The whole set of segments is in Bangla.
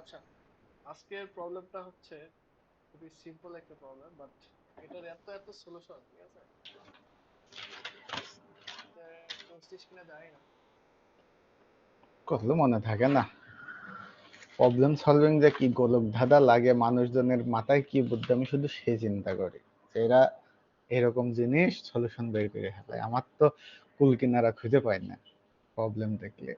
আচ্ছা, আজকের প্রবলেমটা হচ্ছে খুবই সিম্পল একটা প্রবলেম, বাট এটার এত এত সলিউশন, ঠিক আছে? এটা করছিস কিনা জানি না। করলে মনে থাকে না। প্রবলেম সলভিং যে কি গোলক ধাঁধা লাগে মানুষজনের মাথায়, কি বুদ্ধি, আমি শুধু সেই চিন্তা করি যে এরা এরকম জিনিস সলিউশন বের করে ফেলে। আমার তো কুল কিনারা খুঁজে পাই না প্রবলেম দেখলে।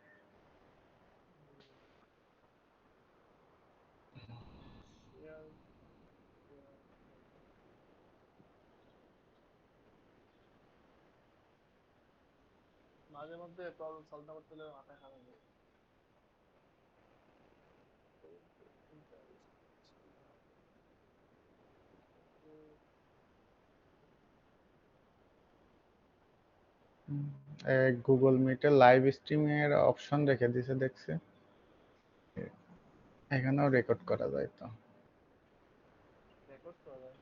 Share, share, মাঝে মধ্যে প্রবলেম সলভ না করতে হলে মাথা খারাপ হয়ে যায়। গুগল মিটে লাইভ স্ট্রিমিং এর অপশন রেখে দিছে দেখছি, এখানেও রেকর্ড করা যায় তো। রেকর্ড করা যায়?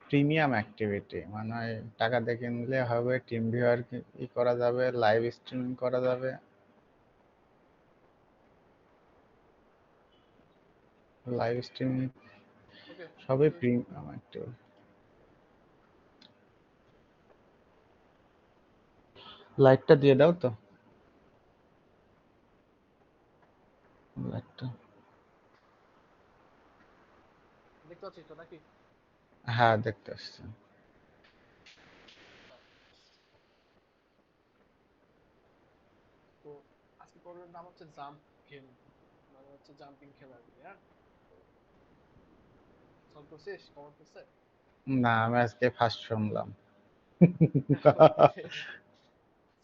প্রিমিয়াম অ্যাক্টিভিটি মানে টাকা দিয়ে কিনলে হবে, টিম ভিউয়ার করা যাবে, লাইভ স্ট্রিমিং করা যাবে, লাইভ স্ট্রিমিং ওকে, সবই প্রিমিয়াম অ্যাক্টিভিটি। লাইটটা দিয়ে দাও তো, লাইটটা। দেখতে পাচ্ছিস তো নাকি? হ্যাঁ, দেখতে আসছে। তো আজকে প্রবলেমের নাম হচ্ছে জাম্প গেম, মানে হচ্ছে জাম্পিং খেলা আর কি। হ্যাঁ, সলভ করছিস? কমন করছে? না, আমি আজকে ফার্স্ট শুনলাম। ওকে,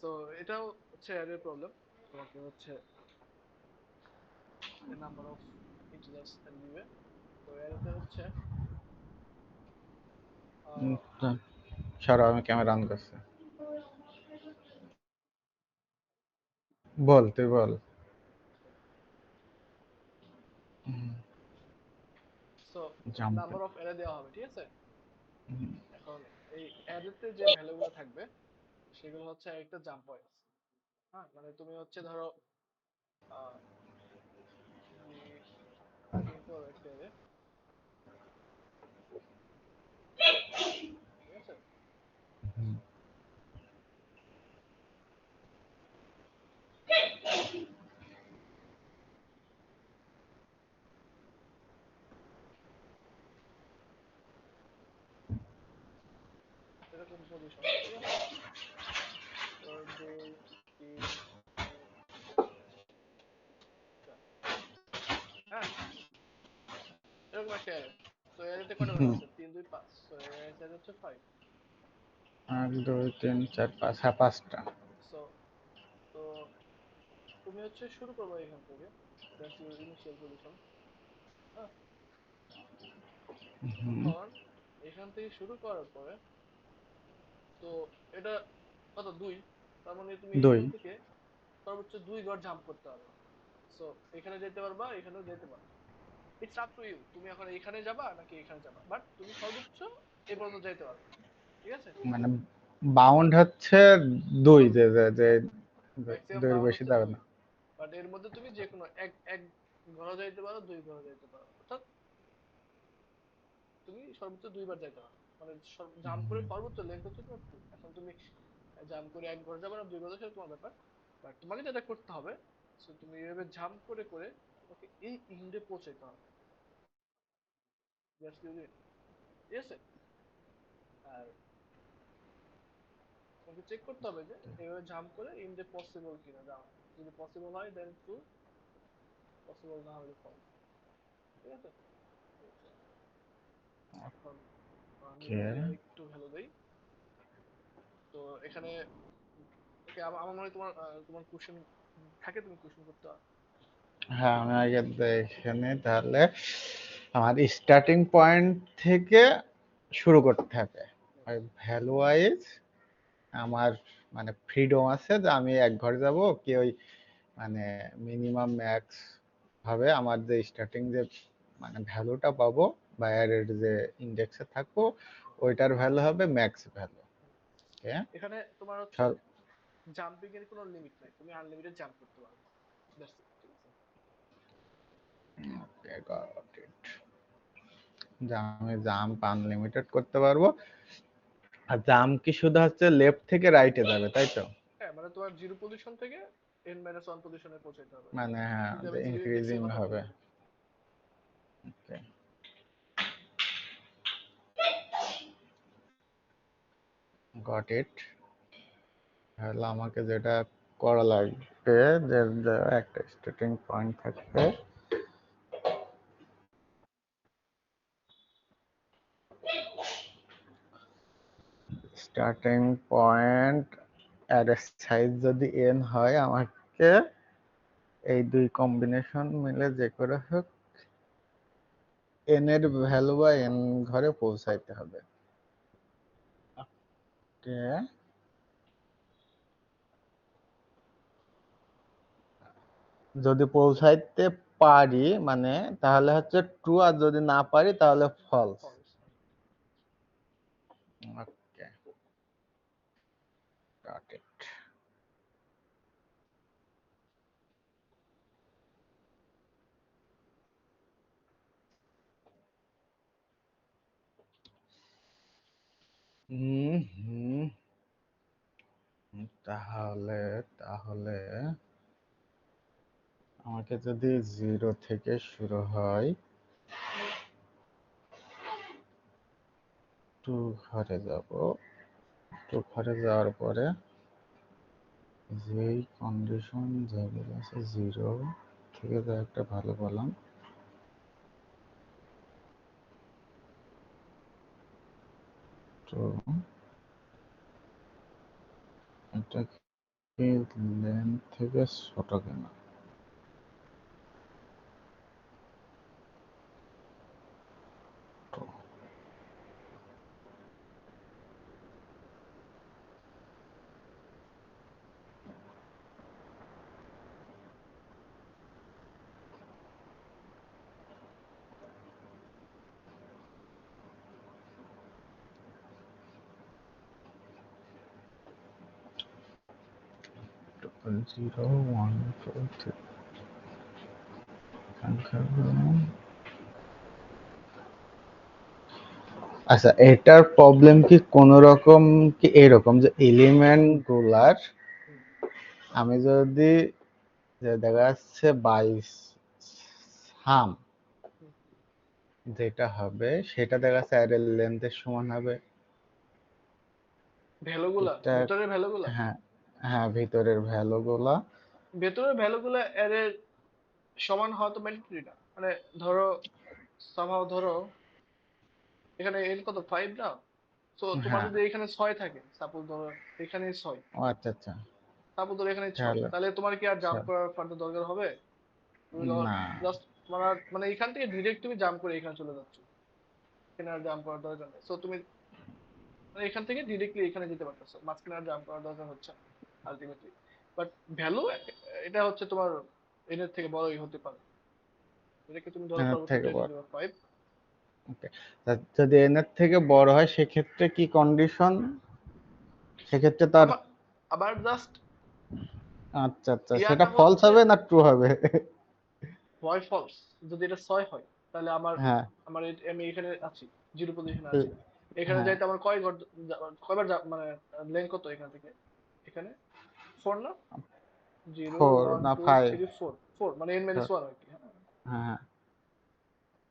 তো এটাও হচ্ছে অ্যারের প্রবলেম। তোমাকে হচ্ছে নাম্বার অফ ইন্টিজার্স দিবে। তো অ্যারেতে হচ্ছে উম, আহ, তা, সরো, আমি ক্যামেরা অন করছি। বল, তুই বল। So jump. Number of array দেওয়া হবে, ঠিক আছে? এখন এই অ্যারেতে যে ভ্যালুগুলো থাকবে সেগুলো হচ্ছে একটা জাম্প পয়েন্ট। হ্যাঁ, মানে তুমি হচ্ছে ধরো আহ, তুমি নিতে পারো একটা অ্যারে, ঠিক আছে? এরকম পজিশন, ঠিক আছে? এবার 2 3 4, হ্যাঁ, এরকম একটা অ্যারে। তো অ্যারেতে কটা ঘর আছে? 3 2 5, তো অ্যারে সাইজ হচ্ছে 5। 1 2 3 4 5, হ্যাঁ 5টা। সো তো তুমি হচ্ছে শুরু করবে এখান থেকে, দ্যাটস ইউর ইনিশিয়াল পজিশন। হ্যাঁ, এখন এখান থেকে শুরু করার পরে তো এটা কত 2, তার মানে তুমি 2। এখান থেকে সর্বোচ্চ 2 ঘর জাম্প করতে পারবে। সো এখানে যেতে পারবা, এখানেও যেতে পারবা। ইটস আপ টু ইউ, তুমি এখন এখানে যাবা নাকি এখানে যাবা, বাট তুমি সর্বোচ্চ এই পর্যন্ত যাইতে পারবে, ঠিক আছে? মানে বাউন্ড হচ্ছে 2, যে যে যে ম্যাক্সিমাম 2 এর বাউন্ড বেশি হচ্ছে যাবে 2, না। বাট এর মধ্যে তুমি যে কোনো এক এক ঘর যাইতে পারো, 2 ঘর যাইতে পারো, অর্থাৎ তুমি সর্বোচ্চ 2 বার যাইতে পারো। মানে জাম্প করে সর্বোচ্চ লেন্থ হচ্ছে তোমার 2। এখন তুমি জাম্প করে এক ঘর যাবে না 2 ঘর যাবে সেটা তোমার ব্যাপার, বাট তোমাকে যেটা করতে হবে, সো তুমি এইভাবে জাম্প করে করে তোমাকে এই ইন্ডে পৌঁছাইতে হবে। জাস্ট ইউজ ইট, ঠিক আছে? আর তোমাকে চেক করতে হবে যে এইভাবে জাম্প করে ইন্ডে পসিবল কিনা যাওয়া। যদি পসিবল হয় দেন ট্রু, পসিবল না হলে ফলস, ঠিক আছে? এখন আমি ওকে। যদি আরেকটু ভ্যালু দেই, তো এখানে ওকে, আমার মনে হয় তোমার তোমার কোশ্চেন থাকে, তুমি কোশ্চেন করতে পারো। হ্যাঁ, আমি আগে এখানে তাহলে আমার স্টার্টিং পয়েন্ট থেকে শুরু করতে হবে। ভ্যালু ওয়াইজ আমার মানে ফ্রিডম আছে যে আমি এক ঘর যাব কি ওই মানে মিনিমাম ম্যাক্স ভাবে আমার যে স্টার্টিং যে মানে ভ্যালুটা পাবো বা এর যে ইন্ডেক্সে থাকবো ওইটার ভ্যালু হবে ম্যাক্স ভ্যালু। ওকে। এখানে তোমার হচ্ছে সব। জাম্পিং এর কোনো লিমিট নাই, তুমি আনলিমিটেড জাম্প করতে পারবে। দ্যাটস ইট, ঠিক আছে? ওকে, গট ইট। আমি জাম্প আনলিমিটেড করতে পারবো। আর জাম্প কি শুধু হচ্ছে লেফট থেকে রাইটে যাবে, তাই তো? হ্যাঁ মানে তোমার 0 পজিশন থেকে n-1 পজিশনে পৌঁছাতে হবে, মানে হ্যাঁ, যদি আমি 0 ইন্ডেক্সের ইনক্রিজিং কথা হবে। বলি। ওকে, গট ইট। তাহলে আমাকে যেটা করা লাগবে, যে একটা স্টার্টিং পয়েন্ট থাকবে, স্টার্টিং পয়েন্ট অ্যারে সাইজ যদি n হয়, আমাকে এই দুই কম্বিনেশন মিলে যে করে হোক n এর ভ্যালু বা n ঘরে পৌঁছাইতে হবে। ওকে, যদি পৌঁছাইতে পারি মানে তাহলে হচ্ছে ট্রু, আর যদি না পারি তাহলে false. False. Okay, got it. Hmm hmm, তাহলে তাহলে আমাকে যদি 0 থেকে শুরু হয়, 2 ঘরে যাব, 2 ঘরে যাওয়ার পরে যেই কন্ডিশন যেগুলো আছে 0 থেকে তো একটা ভালো বললাম, তো এটা কি লেন্থ থেকে ছোট কেন? ট্রিপল 0 1 4 3 সংখ্যাগুলো। আচ্ছা, এটার প্রবলেম কি কোন রকম কি এরকম যে এলিমেন্ট গুলার আমি যদি যে দেখা যাচ্ছে 22 সাম যেটা হবে সেটা দেখা যাচ্ছে অ্যারের লেন্থের সমান হবে। ভ্যালুগুলা, এটা ভেতরের ভ্যালুগুলা, হ্যাঁ, হ্যাঁ ভিতরের ভ্যালু গুলা। ভেতরের ভ্যালুগুলা এর সমান হওয়া তো ম্যান্ডেটরি না। মানে ধরো সামহাও ধরো এখানে n কত 5 না, তো তোমার হ্যাঁ, যদি এখানে 6 থাকে, সাপোজ ধরো এখানে 6, ও আচ্ছা আচ্ছা, সাপোজ ধরো এখানে 6, তাহলে তাহলে তোমার কি আর জাম্প করার ফার্দার দরকার হবে? তুমি না, জাস্ট মানে মানে এখান থেকে ডিরেক্ট তুমি জাম্প করে এখানে চলে যাচ্ছ, এখানে আর জাম্প করার দরকার নেই। সো তুমি মানে এখান থেকে ডিরেক্টলি এখানে যেতে পারতেছো, মাঝখানে আর জাম্প করার দরকার হচ্ছে না আলটিমেটলি। বাট ভ্যালু এটা হচ্ছে তোমার এর থেকে বড়ই হতে পারে, এটাকে তুমি ধরো এর থেকে পরবর্তীতে রেখে বড়। দেবে 5। ওকে, যদি n এর থেকে বড় হয় সেক্ষেত্রে কি কন্ডিশন? সেক্ষেত্রে তার আবার আবার জাস্ট আচ্ছা আচ্ছা, সেটা ইয়াটা ফলস হচ্ছে হবে না ট্রু হবে? হয় ফলস। যদি এটা 6 হয় তাহলে আমার হ্যাঁ, আমার আমি এখানে আছি, 0 পজিশনে আছি, এখানে হ্যাঁ, যাইতে আমার কয় ঘর কয়বার মানে লেন্থ কত এখান থেকে এখানে? 4 না? 0 4 1 না 2 5। 3 4, 4 মানে n-1 আর কি। হ্যাঁ, হ্যাঁ,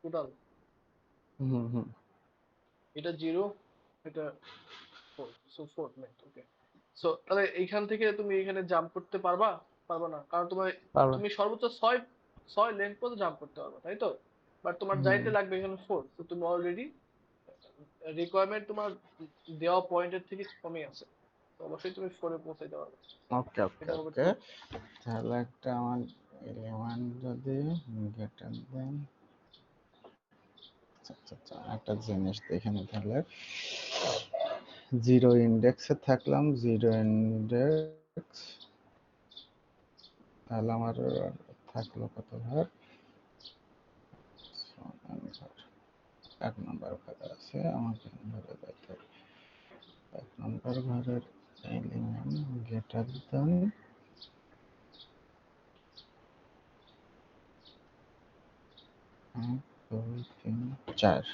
টোটাল হুম হুম, এটা 0, এটা 4, সো 4 লেন্থ। ওকে, সো তাহলে এইখান থেকে তুমি এখানে জাম্প করতে পারবা? পারবা না, কারণ তোমার পারবে। তুমি সর্বোচ্চ 6 লেন্থ পর্যন্ত জাম্প করতে পারবা, তাই তো? বাট তোমার হুম, যাইতে লাগবে এখানে 4, তো তুমি অলরেডি রিকোয়ারমেন্ট তোমার দেওয়া পয়েন্টের থেকে কমে আছে, তো অবশ্যই তুমি 4 এ পৌঁছাইতে পারবে। ওকে ওকে এটা হবে ওকে। ট্রু। তাহলে একটা আমার এলিমেন্ট যদি গ্রেটার দেন, আচ্ছা আচ্ছা আচ্ছা, একটা জিনিস দেখে নি তাহলে, 0 ইন্ডেক্সে থাকলাম, 0 ইন্ডেক্স, তাহলে আমার থাকলো কত ঘর? 1 নম্বর ঘরে আছে, আমাকে ঘরে যাইতে হবে। 1 নম্বর ঘরের এলিমেন্ট গ্রেটার দেন, 2 3 4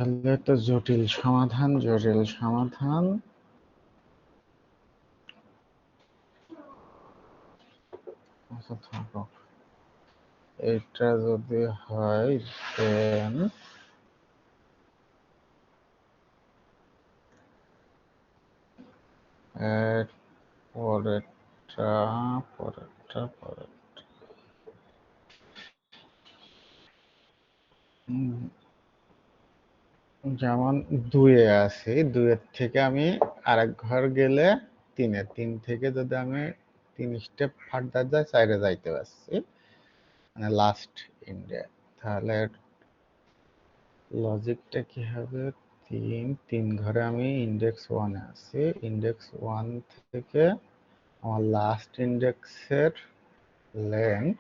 তাহলে তো জটিল সমাধান আচ্ছা থাকো, এটা যদি হয় দেন পরেরটা পরেরটা পরেরটা যেমন 2-এ আছি, 2-এর থেকে আমি আরেক ঘর গেলে 3-এ, 3 থেকে যদি আমি 3 স্টেপ ফার্দার যাই 4-এ যাইতে পারছি, মানে লাস্ট ইন্ডে। তাহলে লজিকটা কি হবে? 3 ঘরে আমি ইন্ডেক্স 1-এ আছি, ইন্ডেক্স 1 থেকে আমার লাস্ট ইন্ডেক্সের লেন্থ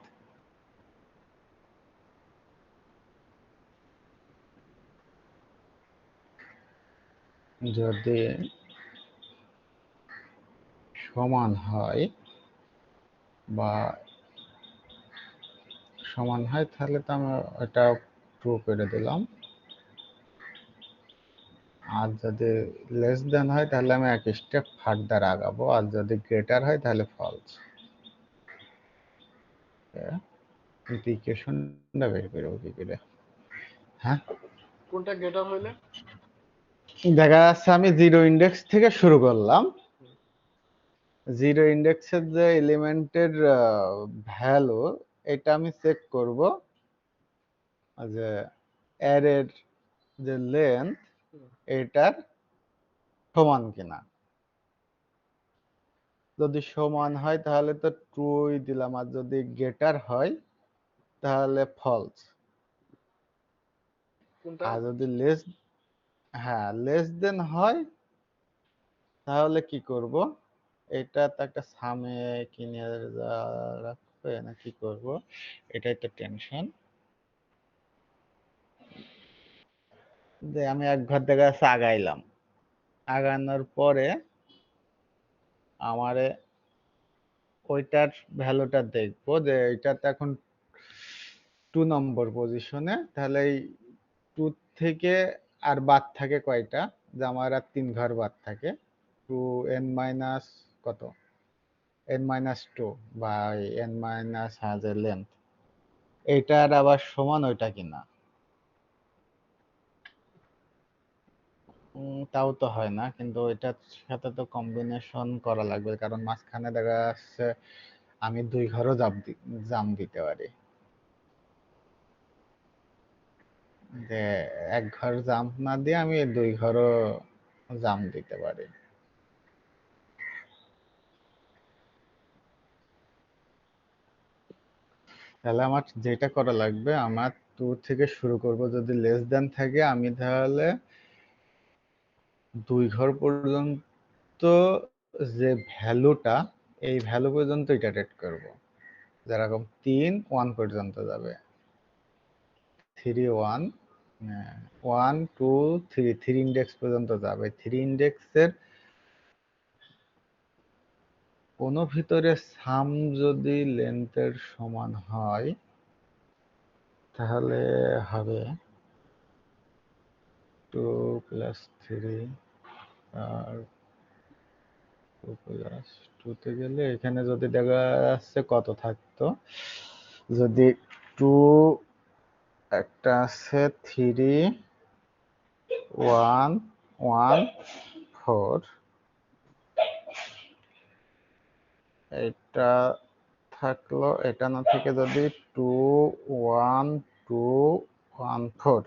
যদি সমান হয় বা তাহলে তো আমি এটা ট্রু করে দিলাম, আর যদি লেস দেন হয় তাহলে আমি এক স্টেপ ফার্দার আগাবো, আর যদি গ্রেটার হয় তাহলে ফলস। ইকুয়েশনটা বের করবো কি করে? হ্যাঁ, কোনটা গ্রেটার হইলে? দেখা যাচ্ছে আমি 0 ইন্ডেক্স থেকে শুরু করলাম, হুম, 0 ইন্ডেক্সের যে এলিমেন্টের ভ্যালু, এটা আমি চেক করব যে অ্যারের যে লেন্থ হুম। এটার সমান কিনা। যদি সমান হয় তাহলে তো ট্রুই দিলাম, আর যদি গ্রেটার হয় তাহলে ফলস। কোনটা? আর যদি লেস, হ্যাঁ লেস দেন হয় তাহলে কি করব? এটা তো একটা সামে কিনে রাখবে না, কি করব? এটাই তো টেনশন, যে আমি এক ঘর দেখা যাচ্ছে আগাইলাম, আগানোর পরে আমারে ওইটার ভ্যালুটা দেখবো যে এটা তো এখন 2 নম্বর পজিশনে, তাহলে এই 2 থেকে আর বাদ থাকে কয়টা, যে আমার আর 3 ঘর বাদ থাকে, 2n মাইনাস কত, n মাইনাস 2 বা n মাইনাস হাজার লেন্থ, এইটার আবার সমান ওইটা কিনা। তাও তো হয় না, কিন্তু এটার সাথে তো কম্বিনেশন করা লাগবে, কারণ মাঝখানে দেখা যাচ্ছে আমি 2 ঘরও জাম দিতে পারি, যে এক ঘর জাম্প না দিয়ে আমি 2 ঘরও জাম্প দিতে পারি। তাহলে আমার যেটা করা লাগবে, আমার 2 থেকে শুরু করব, যদি লেস দেন থাকে আমি তাহলে 2 ঘর পর্যন্ত যে ভ্যালুটা, এই ভ্যালু পর্যন্ত ইটারেট করব, যেরকম 3 1 পর্যন্ত যাবে, 3 1 1 2 3 3 ইন্ডেক্স পর্যন্ত যাবে। 3 ইন্ডেক্সের কোনো ভিতরে সাম যদি লেন্থের সমান হয় তাহলে হবে 2 প্লাস 3, আর 2 প্লাস 2 তে গেলে এখানে যদি দেখা যাচ্ছে কত থাকতো, যদি 2 একটা আছে 3 1 1 4, এটা থাকলো, এটা না থেকে যদি 2 1 2 1 4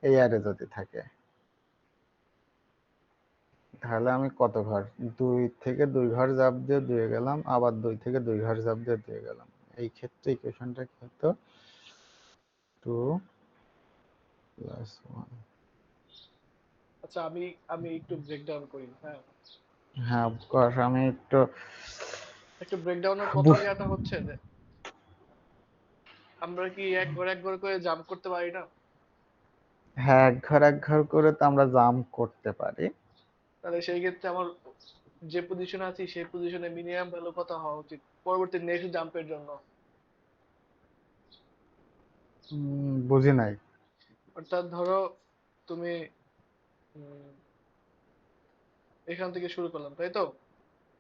এই আরে যদি থাকে, তাহলে আমি কত ঘর, 2 থেকে 2 ঘর জাপ দিয়ে 2 গেলাম, আবার 2 থেকে 2 ঘর জাপ দিয়ে 2 গেলাম। এই ক্ষেত্রে ইকুয়েশনটা কি হতো? 2 প্লাস 1। আচ্ছা, আমি আমি একটু ব্রেকডাউন করি, হ্যাঁ। হ্যাঁ অফকোর্স আমি একটু একটু ব্রেকডাউনের প্রক্রিয়াটা হচ্ছে যে আমরা কি এক ঘর করে জাম্প করতে পারি না? হ্যাঁ এক ঘর করে তো আমরা জাম্প করতে পারি। তাহলে সেই ক্ষেত্রে আমার যে পজিশনে আছি সেই পজিশনে মিনিমাম ভ্যালু কত হওয়া উচিত পরবর্তী নেক্সট জাম্পের জন্য? বুঝি নাই। অর্থাৎ ধরো তুমি এখান থেকে শুরু করলাম, তাই তো?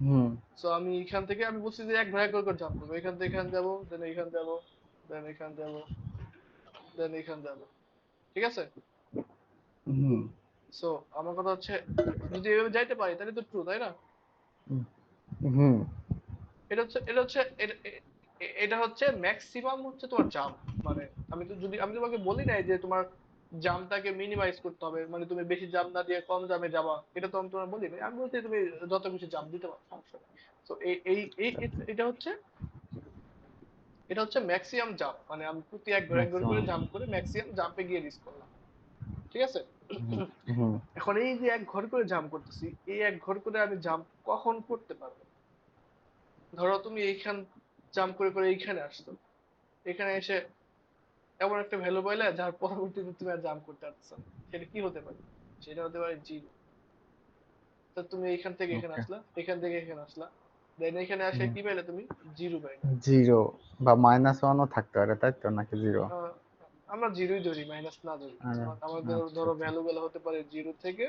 হুম সো আমি এখান থেকে আমি বলছি যে এক করে জাম্প করবো, এখান থেকে এখান যাবো, দেন এখান যাবো, দেন এখান যাবো, দেন এখান যাবো, ঠিক আছে? হুম সো আমার কথা হচ্ছে যদি এভাবে যাইতে পারি তাহলে তো ট্রু, তাই না? হুম এটা হচ্ছে ম্যাক্সিমাম হচ্ছে তোমার জাম্প। মানে আমি তোমাকে বলি নাই যে তোমার জাম্পটাকে মিনিমাইজ করতে হবে, মানে তুমি বেশি জাম্প না দিয়ে কম জাম্পে যাবা, এটা তো আমি তোমার বলি নাই। আমি বলছি তুমি যত খুশি জাম্প দিতে পারো, সমস্যা নেই। তো এই এই এই এই- এটা হচ্ছে ম্যাক্সিমাম জাম্প, মানে আমি প্রতি এক ঘর করে ম্যাক্সিমাম। জাম্প করে ম্যাক্সিমাম জাম্পে গিয়ে রিস্ক করলাম, ঠিক আছে? হুম এখন এই যে এক ঘর করে জাম্প করতেছি, এই এক ঘর করে আমি জাম্প কখন করতে পারবো? ধরো তুমি এইখান জাম্প করে করে এইখানে আসছো, এখানে এসে এমন একটা ভ্যালু পাইলে যার পরবর্তীতে তুমি আর জাম্প করতে পারছো না, সেটা কি হতে পারে? সেটা হতে পারে জিরো। তো তুমি এখান থেকে এখানে ওকে। আসলা, এখান থেকে এখানে আসলা, দেন এখানে আসে কি পাইলে তুমি? জিরো পাইলে। জিরো বা -1ও থাকতে পারে তাই তো, নাকি জিরো? আহ, আমরা জিরোই ধরি, মাইনাস না ধরি। আমাদের আচ্ছা ধরো আচ্ছা। ভ্যালু গুলো হতে পারে জিরো থেকে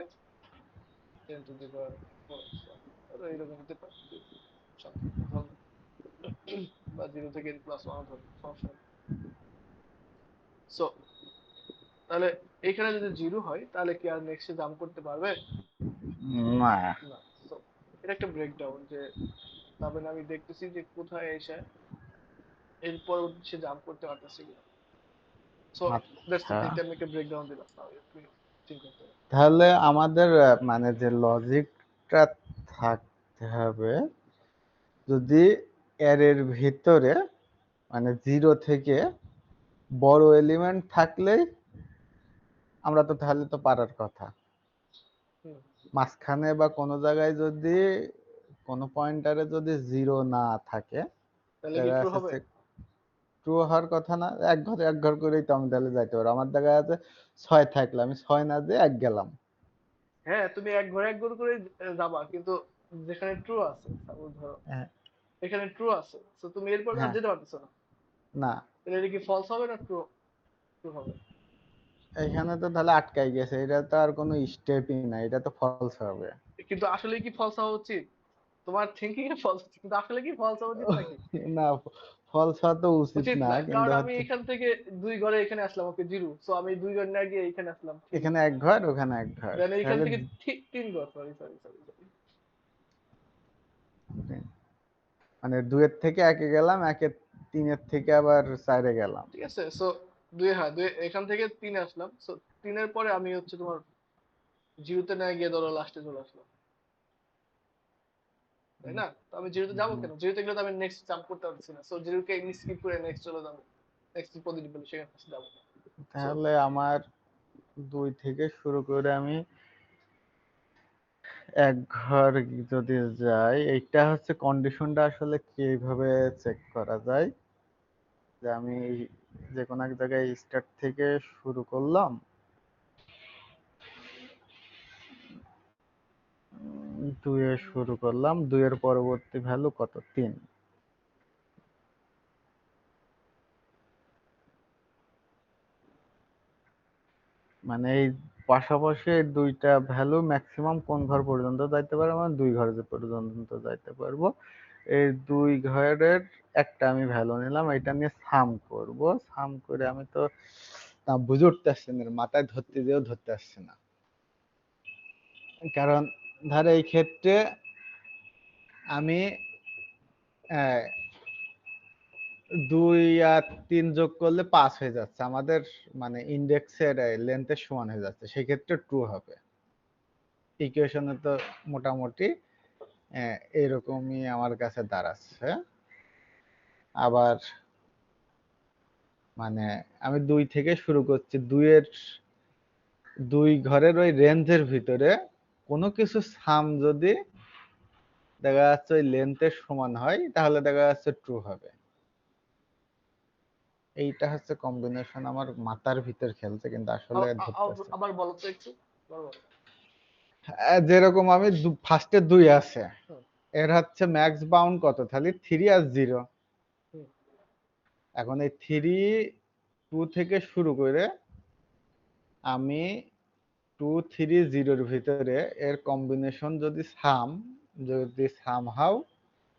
10⁻⁴, ধরো এরকম হতে পারে something, ধরো। বা জিরো থেকে n+1 ধরো, সমস্যা নেই। সো তাহলে এখানে যদি জিরো হয় তাহলে কি আর নেক্সটে জাম্প করতে পারবে? না। না। তো এটা একটা ব্রেকডাউন যে তার মানে আমি দেখতেছি যে কোথায় এসে এর পরবর্তী সে জাম্প করতে পারতেছে কিনা। সো দ্যাটস আচ্ছা ইট, এটা আমি একটা ব্রেকডাউন দিলাম, তাহলে তুমি ঠিক করতে পারো। তাহলে আমাদের মানে যে লজিকটা থাকতে হবে, যদি এর ভিতরে মানে জিরো থেকে বড় এলিমেন্ট থাকলেই আমরা তো তাহলে তো পারার কথা। হুম। মাঝখানে বা কোনো জায়গায় যদি কোনো পয়েন্টারে যদি জিরো না থাকে, তাহলে কি দেখা ট্রু যাচ্ছে হবে? যে ট্রু হওয়ার কথা না। এক ঘর করেই তো আমি তাহলে যাইতে পারবো। আমার দেখা যাচ্ছে 6 থাকলে আমি 6 না যেয়ে 1 গেলাম। হ্যাঁ, তুমি এক ঘর করে যাবা, কিন্তু যেখানে ট্রু আছে, সাপোজ ধরো হ্যাঁ এখানে ট্রু আছে, তো তুমি এরপর আর হ্যাঁ, যেতে পারতেছো না। না তাহলে এটা কি ফলস হবে না ট্রু? ট্রু হবে। এখানে তো তাহলে আটকাই গেছে, এটা তো আর কোনো স্টেপই না, এটা তো ফলস হবে। কিন্তু আসলে কি ফলস হওয়া উচিত? তোমার থিঙ্কিং এ ফলস, কিন্তু আসলে কি ফলস হওয়া উচিত নাকি? না ফলস হওয়া তো উচিত উচিত না, না, কিন্তু কারণ আমি হচ্ছে এখান থেকে দুই ঘরে এখানে আসলাম, ওকে জিরো, সো আমি দুই ঘর না গিয়ে এখানে আসলাম থ্রি, এখানে এক ঘর ওখানে এক ঘর দেন এইখান তাহলে থেকে তিন ঘর, সরি সরি সরি সরি। মানে 2-এর থেকে 1-এ গেলাম, 3-এর থেকে আবার 4-এ গেলাম। ঠিক আছে, সো দুই এখান থেকে তিনে আসলাম, সো তিনের পরে আমি হচ্ছে তোমার জিরোতে না গিয়ে ধরো লাস্টে চলে আসলাম, তাই না? তো আমি জিরোতে যাবো হুম। কেন? জিরোতে গেলে তো আমি নেক্সট জাম্প করতে পারছি না, সো জিরোকে স্কিপ করে নেক্সট চলে যাবো, নেক্সট পজিটিভ ভ্যালু সেখানে যাবো। সো তাহলে আমার 2 থেকে শুরু করে আমি এক ঘর যদি যাই, এইটা হচ্ছে কন্ডিশনটা আসলে কিভাবে চেক করা যায়, যে আমি যে কোনো এক জায়গায় স্টার্ট থেকে শুরু করলাম, 2 এ শুরু করলাম, 2 এর পরবর্তী ভ্যালু কত? 3। মানে এই পাশাপাশি এই দুইটা ভ্যালু ম্যাক্সিমাম কোন ঘর পর্যন্ত যাইতে পারে, মানে 2 ঘর যে পর্যন্ত যাইতে পারবো। এই 2 ঘরের একটা আমি ভ্যালু নিলাম, এটা নিয়ে সাম করব। সাম করে আমি তো না বুঝে উঠতে আসছে না, মাথায় ধরতে যেও ধরতে আসছে না। কারণ ধর এই ক্ষেত্রে আমি 2 আর 3 যোগ করলে 5 হয়ে যাচ্ছে আমাদের, মানে ইন্ডেক্সের লেন্থের সমান হয়ে যাচ্ছে, সেক্ষেত্রে ট্রু হবে। ইকুয়েশনে তো মোটামুটি এরকমই আমার কাছে দাঁড়াচ্ছে। আবার মানে আমি 2 থেকে শুরু করছি, 2 ঘরের ওই রেঞ্জের ভিতরে কোনো কিছু সাম যদি দেখা যাচ্ছে ওই লেন্থের সমান হয়, তাহলে দেখা যাচ্ছে ট্রু হবে। এইটা হচ্ছে কম্বিনেশন আমার মাথার ভিতর খেলছে, কিন্তু আসলে ধরতেছে। আবার বলো তো একটু, বলো। যেরকম আমি ফার্স্টে 2 আছে, হুম, এর হচ্ছে ম্যাক্স বাউন্ড কত, তাহলে 3 আর 0। হুম, এখন এই 3 2 থেকে শুরু করে আমি 2 3 0 ভিতরে এর কম্বিনেশন যদি সামহাউ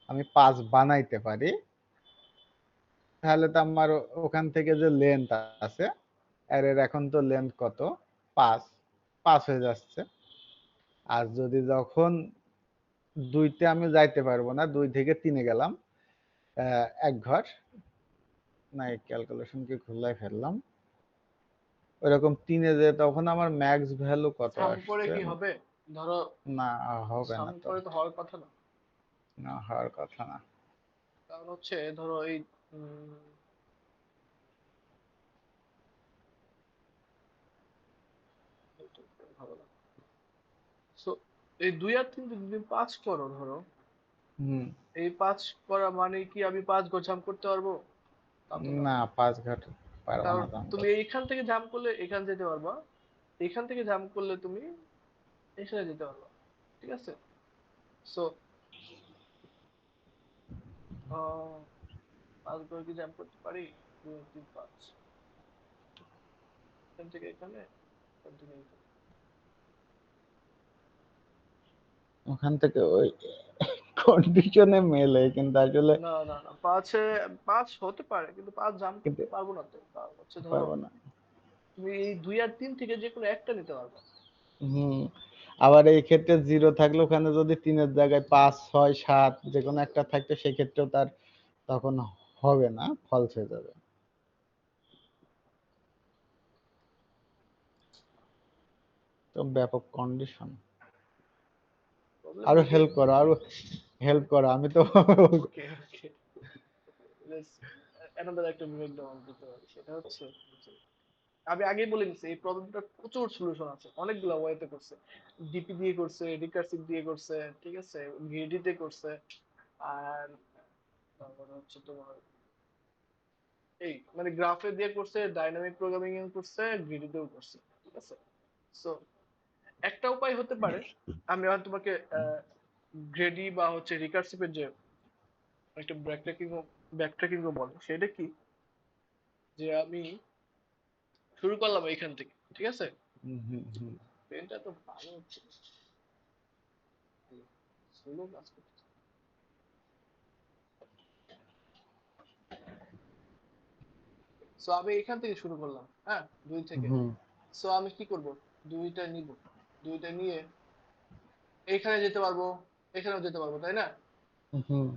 আমি 5 বানাইতে পারি, তাহলে তো আমার ওখান থেকে যে লেন্থ আছে, এর এখন তো লেন্থ কত, 5, 5 হয়ে যাচ্ছে। আর যদি যখন 2তে আমি যাইতে পারবো না, 2 থেকে 3-এ গেলাম, এক ঘর, না ক্যালকুলেশন কি খুললাই ফেললাম, ওইরকম 3-এ যে তখন আমার ম্যাক্স ভ্যালু কত সাম করে আসছে, কি হবে? ধরো না হবে সাম না তো, করে তো হওয়ার কথা না। না হওয়ার কথা না। কারণ হচ্ছে ধরো এই উম, ভালো না। So, এই 2 আর 3 যদি তুমি 5 করো ধরো, হুম। এই 5 করা মানে কি আমি 5 ঘর জাম্প করতে পারবো? তা তো না। না 5 ঘাট পারবো কারণ না তো আমরা। তুমি এইখান থেকে জাম্প করলে এখান যেতে পারবা, এখান থেকে জাম্প করলে তুমি এখানে যেতে পারবা। ঠিক আছে? সো 5 ঘর কি জাম্প করতে পারি? 2 3 5, এখান থেকে এখানে, এখান থেকে এখানে। ওখান থেকে ওই কন্ডিশনে মেলে, কিন্তু আসলে না না না, 5 হতে পারে কিন্তু 5 জাম্প কিন্তু করতে পারবো না তো। কারণ হচ্ছে ধরো পারবো না। তুমি এই 2 আর 3 থেকে যে কোনো একটা নিতে পারবা। হুম। আবার এই ক্ষেত্রে 0 থাকলে ওখানে যদি 3-এর জায়গায় 5 6 7 যে কোনো একটা থাকতো, সেক্ষেত্রেও তার তখন হবে না, ফলস হয়ে যাবে। তো ব্যাপক কন্ডিশন। প্রবলেম আরো লেগেই হেল্প করো, আরো হেল্প করো, আমি তো ওকে ওকে, লেটস অ্যানাদার একটা বিবেক দেওয়া দিতে পারি। সেটা হচ্ছে যে, আমি আগেই বলে দিচ্ছি এই প্রবলেমটার প্রচুর সলিউশন আছে, অনেকগুলো ওয়েতে করছে। ডিপি দিয়ে করছে, রিকার্সিভ দিয়ে করছে, ঠিক আছে, গ্রিডিতে করছে, আর তারপরে হচ্ছে তোমার এই মানে গ্রাফে দিয়ে করছে, ডাইনামিক প্রোগ্রামিং এ করছে, গ্রিডিতেও করছে। ঠিক আছে? সো একটা উপায় হতে পারে, আমি এখন তোমাকে গ্রেডি বা হচ্ছে রিকার্সিভের যে একটা ব্যাকট্র্যাকিং বলে, সেটা কি, যে আমি শুরু করলাম এইখান থেকে। ঠিক আছে? হুম, হুম, হুম। পেনটা তো ভালো হচ্ছে, স্লো কাজ করছে। সো আমি এখান থেকে শুরু করলাম, হ্যাঁ, 2 থেকে। হুম, সো আমি কি করব, 2টা নিব, 2টা নিয়ে এইখানে যেতে পারবো, এখানেও যেতে পারবো, তাই না? হুম,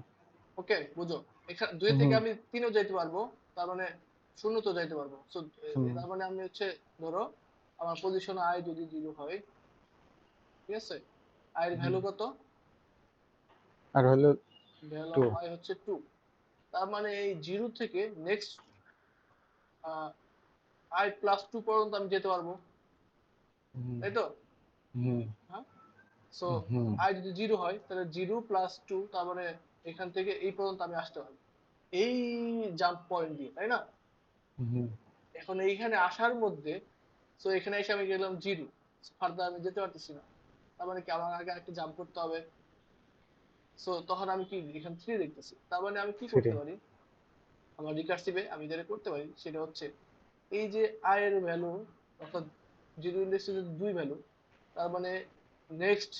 ওকে, বুঝো, এখানে 2 থেকে হুম, আমি 3ও যেতে পারবো, তার মানে 0 তো যাইতে পারবো। সো হুম, তার মানে আমি হচ্ছে ধরো আমার পজিশন আই যদি 0 হয়, ঠিক আছে, আই এর হুম। ভ্যালু কত? আর হলো ভ্যালু 2। অফ আই হচ্ছে 2। তার মানে এই 0 থেকে নেক্সট আই প্লাস 2 পর্যন্ত আমি যেতে পারবো, হুম, তাই তো? হুম, হ্যাঁ। সো হুম, আই যদি 0 হয় তাহলে 0 প্লাস 2, তার মানে এখান থেকে এই পর্যন্ত আমি আসতে পারবো এই জাম্প পয়েন্ট দিয়ে, তাই না? হুম। এখন এইখানে আসার মধ্যে, সো এখানে এসে আমি গেলাম 0, ফার্দার আমি যেতে পারতেছি না, তার মানে কি আমার আগে একটা জাম্প করতে হবে। সো তখন আমি কি এখানে 3 দেখতেছি, তার মানে আমি কি করতে 3। পারি, আমার রিকার্সিভে আমি যেটা করতে পারি সেটা হচ্ছে এই যে আই এর ভ্যালু, অর্থাৎ 0 ইন্ডেক্সে যদি 2 ভ্যালু, তার মানে নেক্সট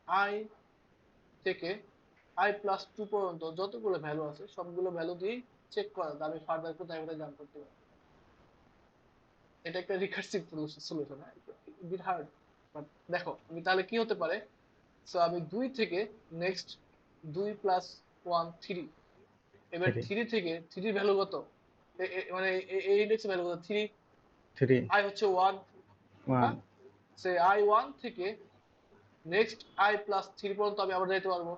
আই থেকে আই প্লাস 2 পর্যন্ত যতগুলো ভ্যালু আছে সবগুলো ভ্যালু দিয়ে চেক করা যে আমি ফার্দার কোথায় কোথায় জাম্প করতে পারি। এটা একটা রিকার্সিভ সলিউশন, হ্যাঁ, বিট হার্ড, বাট দেখো আমি তাহলে কি হতে পারে। সো আমি 2 থেকে নেক্সট 2 প্লাস 1 3, এবার 3, 3 থেকে 3 ভ্যালু কত, মানে এই ইন্ডেক্সের ভ্যালু কত, 3, 3, আই হচ্ছে 1, হ্যাঁ, 1। সে আই 1 থেকে নেক্সট আই প্লাস 3 পর্যন্ত আমি আবার যাইতে পারবো,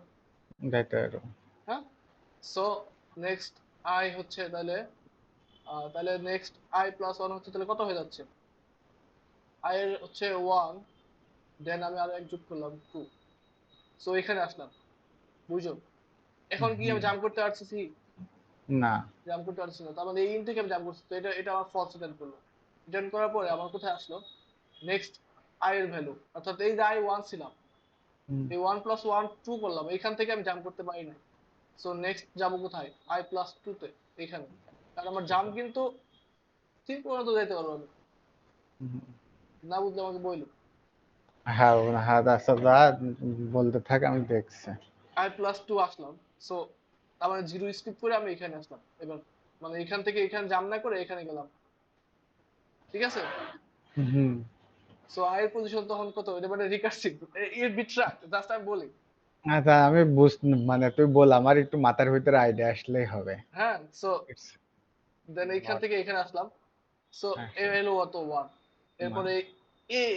যাইতে পারো। হ্যাঁ। সো নেক্সট আই হচ্ছে তাহলে তাহলে নেক্সট আই প্লাস 1 হচ্ছে তাহলে কত হয়ে যাচ্ছে, আই এর হচ্ছে 1, দেন আমি আরো এক যোগ করলাম 2, সো এখানে আসলাম। বুঝো? এখন কি আমি হুম, জাম্প করতে পারতেছি? না। জাম্প করতে পারছি না, তার মানে এই ইন থেকে আমি জাম্প করছি, তো এটা আমার ফলস রিটার্ন করলো। রিটার্ন করার পরে আমার কোথায় আসলো, নেক্সট আই এর ভ্যালু, অর্থাৎ এই যে আই ওয়ান ছিলাম, হুম, এই ওয়ান প্লাস ওয়ান টু করলাম, এখান থেকে আমি জাম্প করতে পারি না। সো নেক্সট যাবো কোথায়, আই প্লাস টু তে, এখানে। কারণ আমার জাম্প কিন্তু ঠিক পর্যন্ত যেতে পারবো আমি, হুম। না বুঝলে আমাকে বইলো। হ্যাঁ, হ্যাঁ, আচ্ছা, যা বলতে থাক, আমি দেখছি। আই প্লাস টু আসলাম, সো তার মানে জিরো স্কিপ করে আমি এখানে আসলাম এবার, মানে এখান থেকে এখানে জাম্প না করে এখানে গেলাম, ঠিক আছে? হুম। সো আই এর পজিশন তখন কত, এটা মানে রিকার্সিভ, এর বিট্রাক্ট, জাস্ট আমি বলি। আচ্ছা, আমি মানে তুই বল, আমার একটু মাথার ভিতরে আইডিয়া আসলেই হবে। হ্যাঁ, সো ইটস দেন এইখান নট থেকে এখানে আসলাম, সো এ অ্যাকচুয়ালি হলো অত ওয়ান, ওয়ান। এরপরে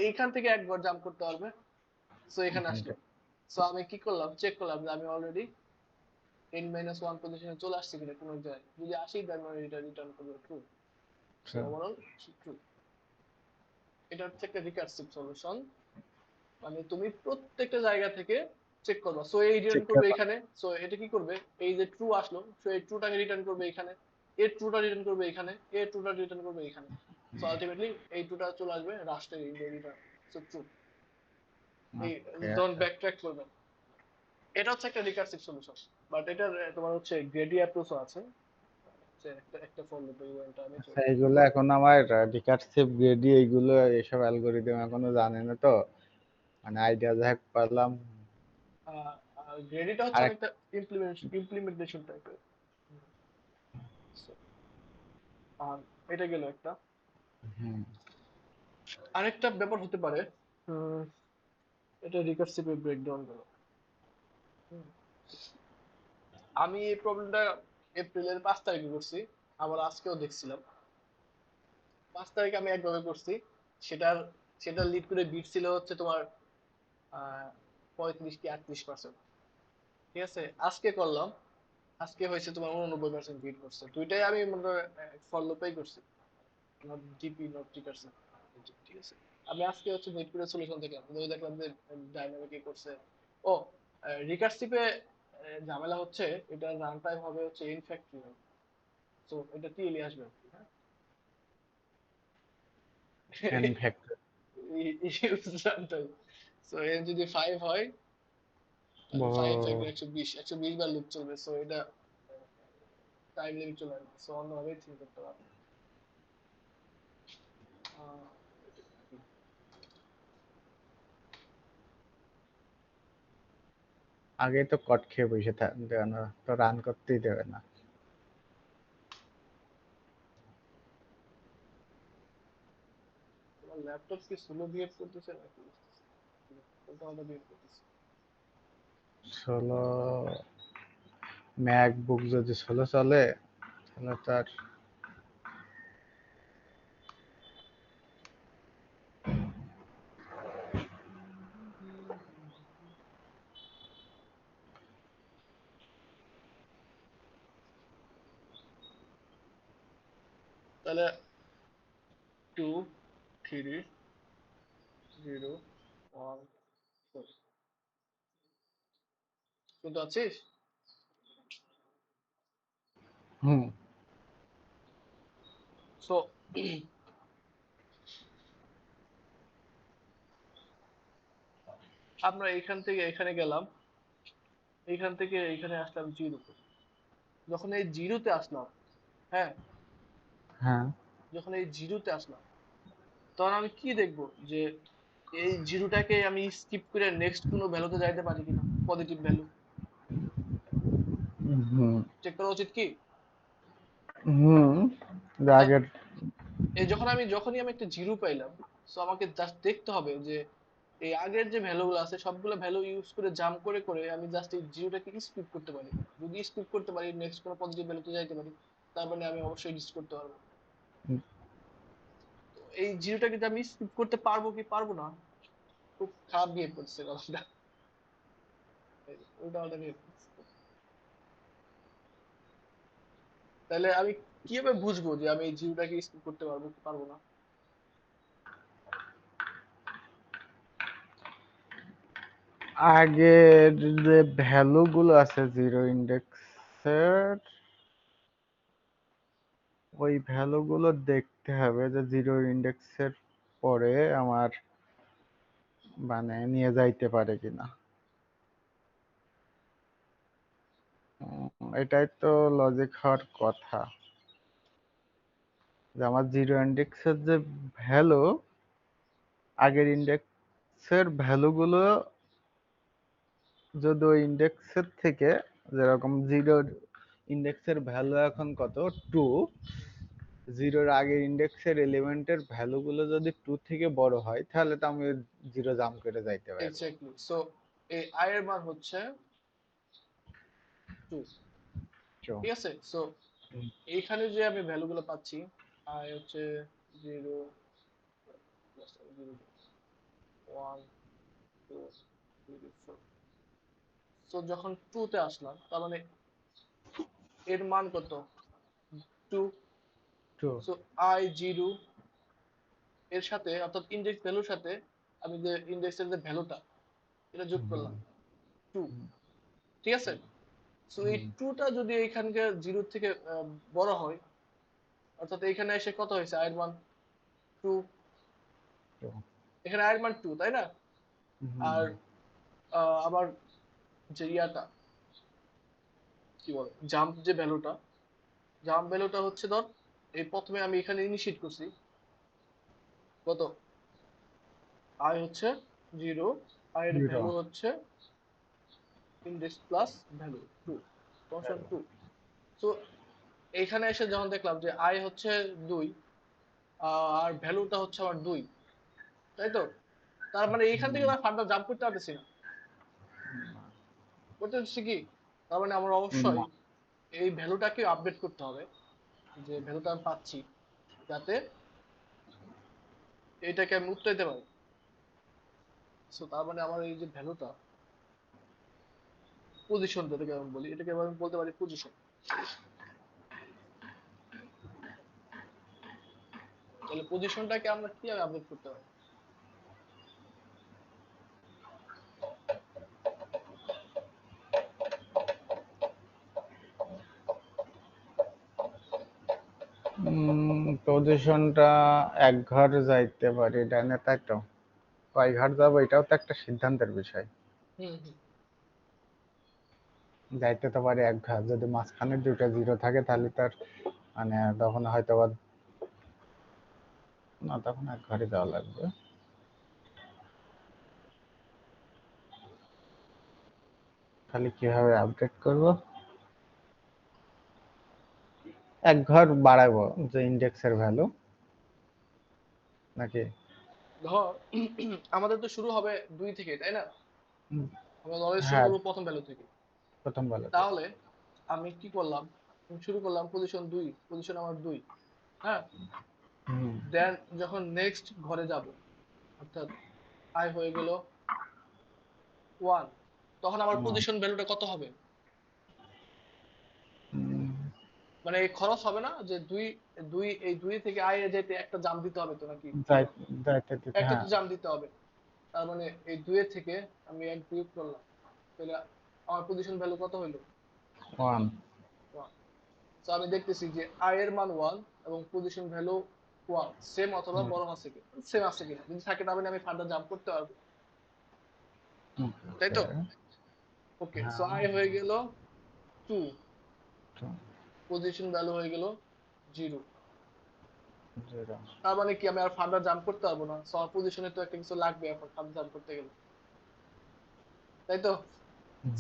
এইখান থেকে একবার জাম্প করতে পারবে, সো এখানে এখান আসলো। থেকে সো আমি কি করলাম, চেক করলাম যে আমি অলরেডি n মাইনাস ওয়ান পজিশনে চলে আসছি কিনা কোনো জায়গায়, যদি আসি তার মানে এটা রিটার্ন করবে ট্রু। So overall true. এটা হচ্ছে একটা রিকার্সিভ সলিউশন, মানে তুমি প্রত্যেকটা জায়গা থেকে চেক করবা। সো এই রিটার্ন চেক করবে করা। এখানে, সো এটা কি করবে, এই যে ট্রু আসলো, সো এই ট্রুটাকে রিটার্ন করবে এখানে, এর ট্রুটা রিটার্ন করবে এখানে, এর ট্রুটা রিটার্ন করবে এখানে। সো আলটিমেটলি এই ট্রুটা চলে আসবে রাষ্ট্রের ইন্ডিয়া রিটার্ন। So true. এই ওকে। ডোন্ট ব্যাকট্র্যাক করবেন। এটা হচ্ছে একটা রিকার্সিভ সলিউশন, বাট এটার তোমার হচ্ছে গ্রেডি অ্যাপ্রোচও আছে, যে একটা একটা ফর লুপ এই ওয়েটা আমি আচ্ছা, চলবে। এইগুলো এখন আমার রিকার্সিভ গ্রেডি, এইগুলো এইসব অ্যালগোরিদম এখনো জানে না তো, মানে আইডিয়া যাই হোক পারলাম। আর গ্রেডিটা হচ্ছে আরেক অনেকটা ইমপ্লিমেন্টেশন টাইপের। আর এটা গেল একটা। হুম, আরেকটা ব্যাপার হতে পারে, উম, এটা রিকার্সিভ ব্রেকডাউন গেল। হুম। আমি এই প্রবলেমটা এপ্রিলের 5 তারিখে করছি, আবার আজকেও দেখছিলাম। 5 তারিখে আমি একভাবে করছি, সেটার সেটা লিড করে বিট ছিল হচ্ছে তোমার 35 কি 38%। ঠিক আছে, আজকে করলাম, আজকে হয়েছে তোমার 89% বিট করছে। দুইটাই আমি মনে ফর লুপেই করছি, নট ডিপি নট রিকার্সিভ। ঠিক আছে, আমি আজকে হচ্ছে নেটকুরের সলিউশন থেকে আমি দেখলাম যে ডাইনামিক কি করছে। ও, রিকার্সিভে ঝামেলা হচ্ছে, এটা রান টাইম হবে হচ্ছে ইনফ্যাক্টরি, সো এটা টিএলই আসবে, হ্যাঁ। In fact. Use run time, so এর যদি 5 হয় তাহলে 5 ফ্যাক্টর 120 বার লুপ চলবে, সো এটা টাইম লিমিট চলে আসবে, সো অন্যভাবে থিঙ্ক করতে পারবে। আহ, আগে তো কট খেয়ে বসে দেবে না, তো রান করতেই দেবে না। তোমার ল্যাপটপ কি স্লো বিহেভ করতেছে নাকি উল্টা পাল্টা বিহেভ করতেছে? ষোলো, ম্যাকবুক যদি ষোলো চলে তাহলে তার তাহলে 2 3 0 1 শুনতে পাচ্ছিস? হুম, সো আমরা এখান থেকে এখানে গেলাম, এখান থেকে এখানে আসলাম জিরোতে। যখন এই জিরোতে আসলাম, হ্যাঁ, হ্যাঁ, যখন এই জিরোতে আসলাম, তখন আমি কি দেখবো, যে এই জিরোটাকে আমি স্কিপ করে নেক্সট কোনো ভ্যালুতে যাইতে পারি কিনা, পজিটিভ ভ্যালু। হুম, চেক করা উচিত কি? হুম, অর্থাৎ আগের। এই যখনই আমি একটা জিরো পাইলাম, সো আমাকে জাস্ট দেখতে হবে যে এই আগের যে ভ্যালুগুলো আছে সবগুলো ভ্যালু ইউজ করে জাম্প করে করে আমি জাস্ট এই জিরোটাকে স্কিপ করতে পারি। যদি স্কিপ করতে পারি, নেক্সট কোনো পজিটিভ ভ্যালুতে যাইতে পারি, তার মানে আমি অবশ্যই ডিস করতে পারবো। তো এই জিরোটাকে যে আমি স্কিপ করতে পারবো কি পারবো না, খুব খারাপ বিহেভ করছে কথাটা, উল্টা পাল্টা বিহেভ করছে। তাহলে আমি কিভাবে বুঝবো যে আমি এই জিরোটাকে স্কিপ করতে পারবো কি পারবো না? আগের যে ভ্যালু গুলো আছে জিরো ইন্ডেক্সের, ওই ভ্যালু গুলো দেখতে হবে যে জিরো ইন্ডেক্সের পরে আমার মানে নিয়ে যাইতে পারে কিনা। এটাই তো লজিক হওয়ার কথা, যে আমার জিরো ইন্ডেক্সের যে ভ্যালু, আগের ইন্ডেক্সের ভ্যালুগুলো যদি ওই ইন্ডেক্সের থেকে, যেরকম জিরোর ইন্ডেক্সের ভ্যালু এখন কত 2, জিরোর আগের ইন্ডেক্সের এলিমেন্টের ভ্যালুগুলো যদি 2 থেকে বড় হয় তাহলে তো আমি জিরো জাম্প করে যাইতে পারবো। এক্স্যাক্টলি। সো এই i এর মান হচ্ছে 2, তো ঠিক আছে। সো এইখানে যে আমি ভ্যালুগুলো পাচ্ছি, i হচ্ছে 0, 1, 2, 3, 4। সো যখন 2 তে আসলাম, তার মানে এর মান কত? 2। তো সো i 0 এর সাথে, অর্থাৎ ইনডেক্স ভ্যালুর সাথে আমি যে ইনডেক্সের যে ভ্যালুটা, এটা যোগ করলাম 2, ঠিক আছে। সো এই 2টা যদি এইখানকার 0 থেকে বড় হয়, অর্থাৎ এইখানে এসে কত হয়েছে, i এর মান 2, এখানে i এর মান 2, তাই না? আর আবার যে ইয়াটা কি বলে, জাম্প ভ্যালুটা হচ্ছে, ধর এই প্রথমে আমি এখানে ইনিশিয়েট করছি কত, i হচ্ছে 0, i এর জিরো ভ্যালু হচ্ছে index plus value 2, function 2। So এইখানে এসে যখন দেখলাম যে i হচ্ছে 2, আর ভ্যালুটা হচ্ছে আমার 2, তাই তো? তার মানে এইখান থেকে আমি ফার্দার জাম্প করতে পারতেছি না, করতে পারতেছি কি? তার মানে আমার অবশ্যই এই ভ্যালুটাকে আপডেট করতে হবে, যে ভ্যালুটা আমি পাচ্ছি, যাতে এটাকে আমি উত্তর দিতে পারি। সো তার মানে আমার এই যে ভ্যালুটা, পজিশন যেটাকে আমি বলি, এটাকে আমি বলতে পারি পজিশন। তাহলে পজিশনটাকে আমরা কিভাবে আপডেট করতে পারি? পজিশনটা এক ঘর যাইতে পারি ডাইনে, তাই তো? কয় ঘর যাবো এটাও তো একটা সিদ্ধান্তের বিষয়। হুম হুম। যাইতে তো পারি এক ঘর, যদি মাঝখানে দুটো জিরো থাকে তাহলে তার মানে তখন হয়তো না, তখন এক ঘরে যাওয়া লাগবে। তাহলে কিভাবে আপডেট করব? এক ঘর বাড়াবো যে ইন্ডেক্সের ভ্যালু, নাকি? ধর আমাদের তো শুরু হবে 2 থেকে, তাই না? হুম, আমরা অলওয়েজ শুরু হ্যাঁ, করবো প্রথম ভ্যালু থেকে। প্রথম ভ্যালু থেকে। তাহলে আমি কি করলাম, আমি শুরু করলাম পজিশন 2, পজিশন আমার 2, হ্যাঁ। হুম, দেন যখন নেক্সট ঘরে যাব, অর্থাৎ i হয়ে গেল 1, তখন আমার হুম, পজিশন ভ্যালুটা কত হবে? হুম, মানে এই খরচ হবে না যে 2, এই 2 থেকে i এ যেতে একটা জাম্প দিতে হবে তো, নাকি কি বল? যাইতে দিতে, একটা তো হ্যাঁ। জাম্প দিতে হবে। তার মানে এই 2 থেকে আমি এক বিয়োগ করলাম, তাহলে আমার পজিশন ভ্যালু কত হইলো? ওয়ান। 1। তো আমি দেখতেছি যে i এর মান 1 এবং পজিশন ভ্যালু 1 সেম অথবা বড় আছে কি, সেম আছে কিনা। যদি থাকে তার মানে আমি ফার্দার জাম্প করতে পারবো, তাই তো? ওকে, সো হ্যাঁ, i হয়ে গেল 2, তো পজিশন ভ্যালু হয়ে গেল 0। জিরো। তার মানে কি আমি আর ফার্দার জাম্প করতে পারবো না? সো আমার পজিশনে তো একটা কিছু লাগবে এখন ফার্দার জাম্প করতে গেলে, তাই তো?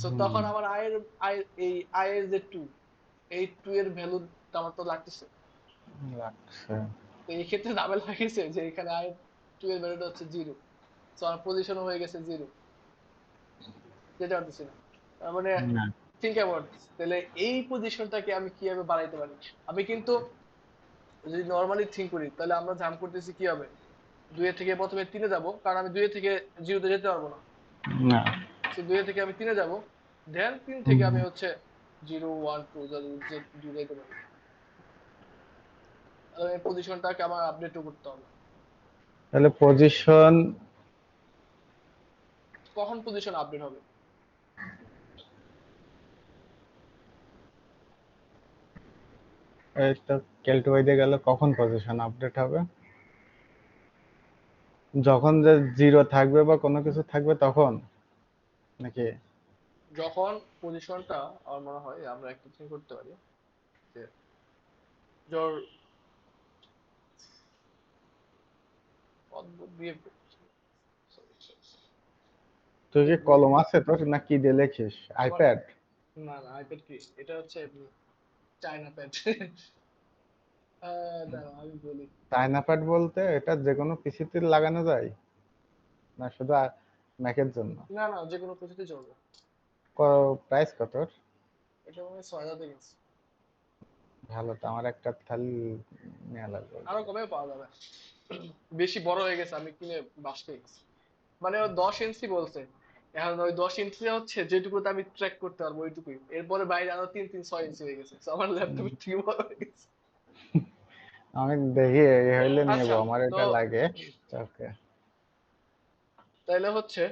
সো হুম, তখন আমার আই এই আই এর যে 2, এই 2 এর ভ্যালুটা আমার তো লাগতেছে। লাগছে। তো এই ক্ষেত্রে ঝামেলা হয়ে গেছে যে এখানে আই 2 এর ভ্যালুটা হচ্ছে 0, সো আমার পজিশনও হয়ে গেছে 0, যেটা পারতেছি না। তার মানে না, থিঙ্ক অ্যাবাউট দিস, তাহলে এই পজিশনটাকে আমি কিভাবে বাড়াইতে পারি? আমি কিন্তু যদি নর্মালি থিঙ্ক করি, তাহলে আমরা জাম্প করতেছি কি হবে, 2 এর থেকে প্রথমে 3 এ যাব, কারণ আমি 2 এর থেকে 0 তে যেতে পারবো না। না। সো 2 থেকে আমি 3 এ যাব, দেন 3 থেকে হুম, আমি হচ্ছে 0, 1, 2 যে দূর যাইতে পারি। তাহলে এই পজিশনটাকে আমার আপডেটও করতে হবে। তাহলে পজিশন কখন পজিশন আপডেট হবে? এই তো ক্যালটু বাইদে গেল, কখন পজিশন আপডেট হবে? যখন যে জিরো থাকবে বা কোনো কিছু থাকবে তখন, নাকি? যখন পজিশনটা, আমার মনে হয় আমরা একটা থিং করতে পারি যে জোর অদ্ভুত বিহেভ করছে। তুই কি এক কলম মিনিট। আছে তোর, না কি দিয়ে লেখিস? আমার, আইপ্যাড? না না আইপ্যাড কি, এটা হচ্ছে চায়না প্যাড। দাঁড়াও আমি বলি। চায়না প্যাড বলতে এটা যে কোনো পিসিতে লাগানো যায়, না শুধু ম্যাকের জন্য? না না, যে কোনো কিছুতে চলবে। প্রাইস কত ওর? এটা মনে হয় 6,000 থেকে কিনছি। ভালো তো, আমার একটা থালি নেওয়া লাগবে আরো ওইটা। কমে পাওয়া যাবে। বেশি বড় হয়ে গেছে, আমি কিনে বাস পেয়ে গেছি। মানে ও 10 ইঞ্চি বলছে। এখন ওই 10 ইঞ্চি হচ্ছে যেটুকুতে আমি ট্র্যাক করতে পারবো ওইটুকুই, এরপরে বাইরে আরো 3 3 6 ইঞ্চি হয়ে গেছে। So আমার হুম। ল্যাপটপের থেকে বড় হয়ে গেছে। আমি দেখি এই হইলে নেবো, আচ্ছা, আমার তো এটা লাগে। ওকে। তাইলে হচ্ছে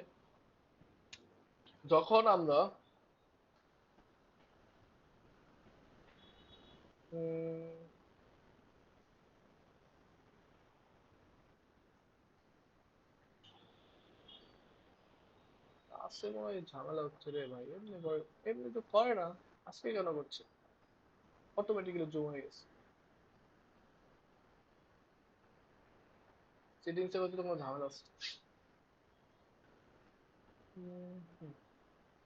যখন আমরা উম, আজকে মনে হয় ঝামেলা হচ্ছে রে ভাই। এমনি তো করে না, আজকে কেন করছে? অটোমেটিক্যালি জুম হয়ে গেছে। সেটিংসে হচ্ছে তো কোনো ঝামেলা আছে। হুম।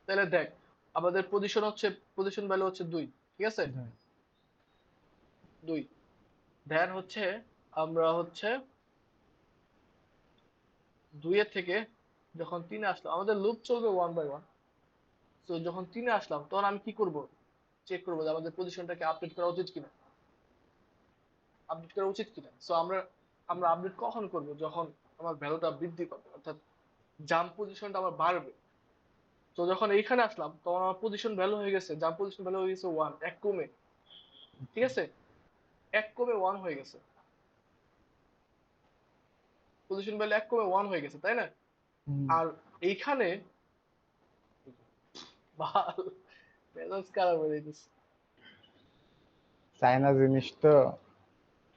তাহলে দেখ, আমাদের পজিশন হচ্ছে, পজিশন ভ্যালু হচ্ছে 2, ঠিক আছে? 2। দেন হচ্ছে আমরা হচ্ছে 2 এর থেকে যখন 3 এ আসলাম, আমাদের লুপ চলবে 1 বাই 1। তো যখন 3 এ আসলাম তখন আমি কি করব? চেক করবো যে আমাদের পজিশনটাকে আপডেট করা উচিত কিনা, আপডেট করা উচিত কিনা। সো আমরা আমরা আপডেট কখন করব? যখন আমার ভ্যালুটা বৃদ্ধি পাবে, অর্থাৎ জাম্প পজিশনটা আমার বাড়বে। তো যখন এইখানে আসলাম তখন আমার পজিশন ভ্যালু হয়ে গেছে, জাম্প পজিশন ভ্যালু হয়ে গেছে 1, এক কমে, ঠিক আছে, এক কমে 1 হয়ে গেছে। পজিশন ভ্যালু এক কমে 1 হয়ে গেছে, তাই না? হুম। আর এইখানে বাল মেজাজ খারাপ হয়ে যাইতেছে। চায়না জিনিস তো,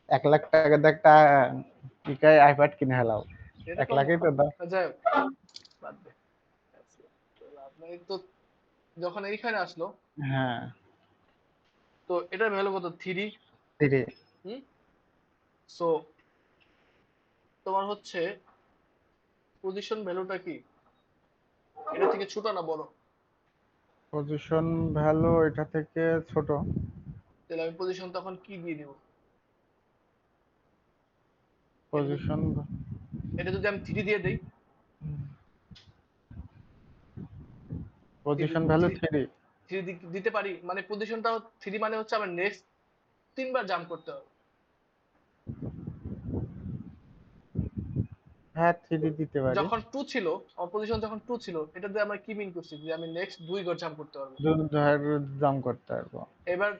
1 লাখ টাকা দিয়ে একটা ইকাই আইপ্যাড কিনে হেলাও। এটা 1 লাখই তো দাম। যাই হোক, বাদ দে। তো লাভ নাই তো। যখন এইখানে আসলো, হ্যাঁ। তো এটার ভ্যালু কত? 3। থ্রি। হুম। সো তোমার হচ্ছে পজিশন ভ্যালুটা কি এটা থেকে ছোট না বড়? পজিশন ভ্যালু এটা থেকে ছোট। তাহলে আমি পজিশন তখন কি দিয়ে দিব? এটা যদি, পজিশন, এটা যদি আমি 3 দিয়ে দেই, পজিশন ভ্যালু 3 থ্রি। 3 দিতে পারি, মানে পজিশনটা 3 মানে হচ্ছে আমার নেক্সট 3 বার জাম্প করতে হবে। হ্যাঁ, থ্রি দিতে পারি। যখন 2 ছিল, আমার পজিশন যখন 2 ছিল, এটা দিয়ে আমরা কি মিন করছি যে আমি নেক্সট 2 ঘর জাম্প করতে পারবো। দাম করতে পারবো। এবার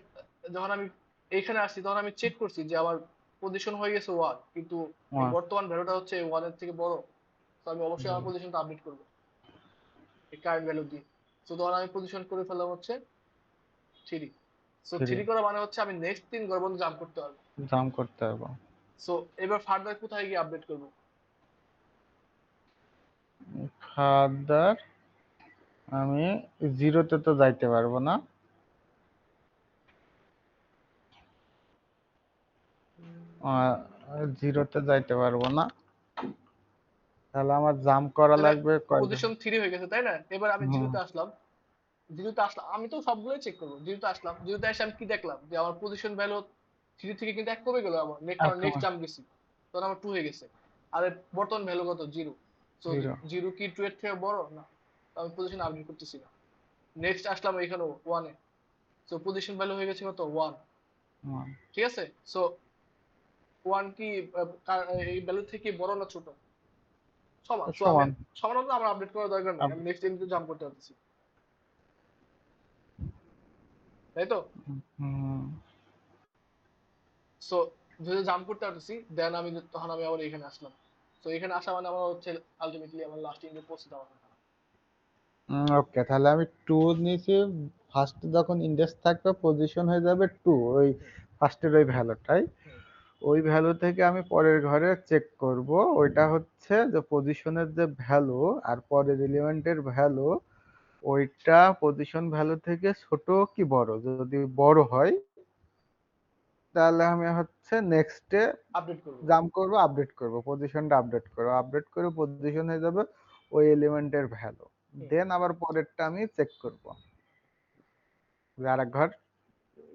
যখন আমি এইখানে আসছি তখন আমি চেক করছি যে আমার পজিশন হয়ে গেছে 1, কিন্তু এই ওয়ান। বর্তমান ভ্যালুটা হচ্ছে 1 এর থেকে বড়। তো আমি অবশ্যই আমার পজিশনটা আপডেট করবো এই কারেন্ট ভ্যালু দিয়ে। তো তখন আমি পজিশন করে ফেললাম হচ্ছে 3। সো থ্রি 3 করা মানে হচ্ছে আমি নেক্সট 3 ঘর পর্যন্ত জাম্প করতে পারবো। দাম করতে পারবো। সো এবার ফার্দার কোথায় গিয়ে আপডেট করবো? ফাদার, আমি জিরোতে তো যাইতে পারবো না। জিরোতে যাইতে পারবো না, তাহলে আমার জাম্প করা তাহলে লাগবে কয়জন? পজিশন 3 হয়ে গেছে, তাই না? এবার আমি হুম। জিরোতে আসলাম। জিরোতে আসলাম, আমি তো সবগুলোই চেক করবো। জিরোতে আসলাম, জিরোতে এসে আমি কি দেখলাম যে আমার পজিশন ভ্যালু 3 থেকে কিন্তু এক কমে গেল আমার, কারণ নেক্সট একদম। জাম্প গেছি, তখন আমার 2 হয়ে গেছে। আর এর বর্তমান ভ্যালু কত? 0। So zero. 0 কি 2 এর থেকে বড় না? তো আমি পজিশন আপডেট করতেছি না। নেক্সট আসলাম এখানে 1 এ। সো পজিশন ভ্যালু হয়ে গেছে কত? 1। ঠিক আছে। সো 1 কি এই ভ্যালু থেকে বড় না ছোট? সমান। সো আমি সমান। সমান হলে আমার আপডেট করার দরকার নেই, আপ- আমি নেক্সট এমনিতে জাম্প করতে পারতেছি, তাই তো? হুম। সো যদি জাম্প করতে পারতেছি, দেন আমি তখন আমি আবার এখানে আসলাম। তো এখানে আসা মানে আমার হচ্ছে আলটিমেটলি আমার লাস্ট ইন্ডে পৌঁছে যাওয়া। ওকে, তাহলে আমি 2 নিচে ফার্স্ট যখন ইন্ডেক্স থাকবে পজিশন হয়ে যাবে 2, ওই হুম, ফার্স্টের ওই ভ্যালুটাই। হুম, ওই ভ্যালু থেকে আমি পরের ঘরে চেক করব, ওইটা হচ্ছে যে পজিশনের যে ভ্যালু আর পরের এলিমেন্টের ভ্যালু, ওইটা পজিশন ভ্যালু থেকে ছোট কি বড়। যদি বড় হয় তাহলে আমি হচ্ছে নেক্সটে আপডেট করবো। জাম্প করব, আপডেট করব, পজিশনটা আপডেট করব, আপডেট করে পজিশন হয়ে যাবে ওই এলিমেন্টের ভ্যালু। হুম, দেন আবার পরেরটা আমি চেক করব, যে আরেক ঘর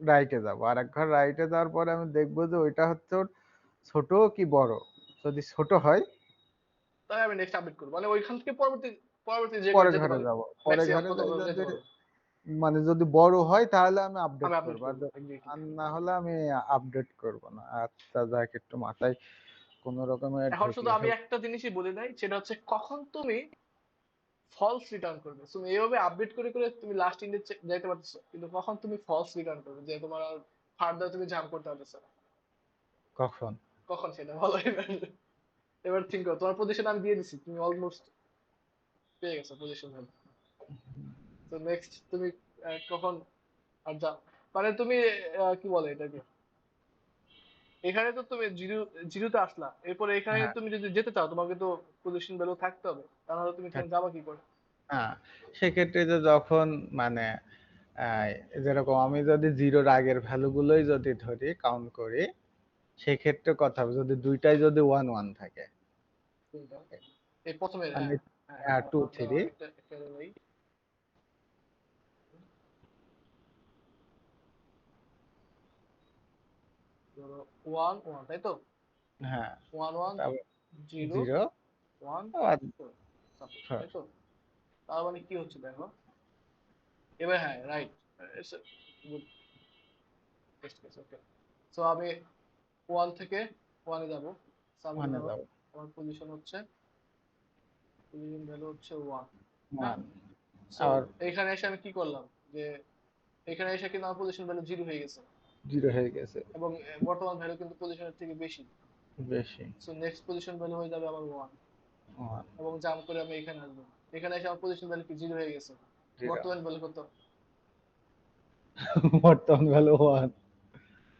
রাইটে যাব, আরেক ঘর রাইটে যাওয়ার পরে আমি দেখবো যে ওইটা হচ্ছে ওর ছোট কি বড়। যদি ছোট হয় তাই আমি নেক্সট আপডেট করবো, মানে ওইখান থেকে পরবর্তী পরবর্তী যে ঘরে পরের যেতে ঘরে পারি, যাব, পরের ম্যাক্সিমাম ঘরে কত যাই ঘরে যেতে যদি পারবো মানে যদি বড় হয় তাহলে আমি আপডেট আমি আপডেট করব, আর করবো এক্স্যাক্টলি। আর না হলে আমি আপডেট করব না। আচ্ছা যাক, একটু মাথায় কোনো রকমে এখন শুধু ঢুকিয়ে আমি ফেল। একটা জিনিসই বলে নাই, সেটা হচ্ছে কখন তুমি ফলস রিটার্ন করবে। তুমি এইভাবে আপডেট করে করে তুমি লাস্ট ইন্ডে যাইতে পারতেছো, কিন্তু কখন তুমি ফলস রিটার্ন করবে, যে তোমার আর ফার্দার তুমি জাম্প করতে পারতেছো না, কখন? কখন সেটা বলো এবার। এবার থিঙ্ক করো, তোমার পজিশন আমি দিয়ে দিছি, তুমি অলমোস্ট পেয়ে গেছো পজিশন। তো নেক্সট তুমি কখন আর যা, মানে তুমি কি বলে এটাকে, এখানে তো তুমি জিরো জিরোতে আসলা, এরপরে এখানে হ্যাঁ, তুমি যদি যেতে চাও তোমাকে তো পজিশন ভ্যালু থাকতে হবে, তাহলে তুমি এখানে থাক- যাবা কি করে? হ্যাঁ, সেক্ষেত্রে যে যখন মানে আহ, যেরকম আমি যদি জিরোর আগের ভ্যালুগুলোই যদি ধরি কাউন্ট করি, সেক্ষেত্রে কথা হবে যদি দুইটাই যদি 1 1 থাকে, কোনটা? এই প্রথমে, মানে হ্যাঁ। হ্যাঁ হ্যাঁ, 2 দাঁড়াও, 3। আমি একটা একটা নেই। ধরো ওয়ান ওয়ান, তাই তো? হ্যাঁ, ওয়ান ওয়ান, তারপর জিরো, 0 ওয়ান, আর সাপোজ, 4। তাই তো? তার মানে কি হচ্ছে দেখো, এবার হ্যাঁ রাইট, গুড টেস্ট কেস, ওকে। সো আমি ওয়ান থেকে ওয়ানে যাবো। So আমি মানে ধরো যাও আমার পজিশন হচ্ছে, পজিশন ভ্যালু হচ্ছে ওয়ান। হ্যাঁ, 1, সো আবার এইখানে এসে আমি কি করলাম, যে এখানে এসে কিন্তু আমার পজিশন ভ্যালু জিরো হয়ে গেছে, 0 হয়ে গেছে, এবং বর্তমান ভ্যালু কিন্তু পজিশনের থেকে বেশি। বেশি। সো নেক্সট পজিশন ভ্যালু হয়ে যাবে আমার ওয়ান, 1, এবং জাম্প করে আমি এখানে আসবো। এখানে এসে আমার পজিশন ভ্যালু কি জিরো হয়ে গেছে, 0। বর্তমান ভ্যালু কত? বর্তমান ভ্যালু 1,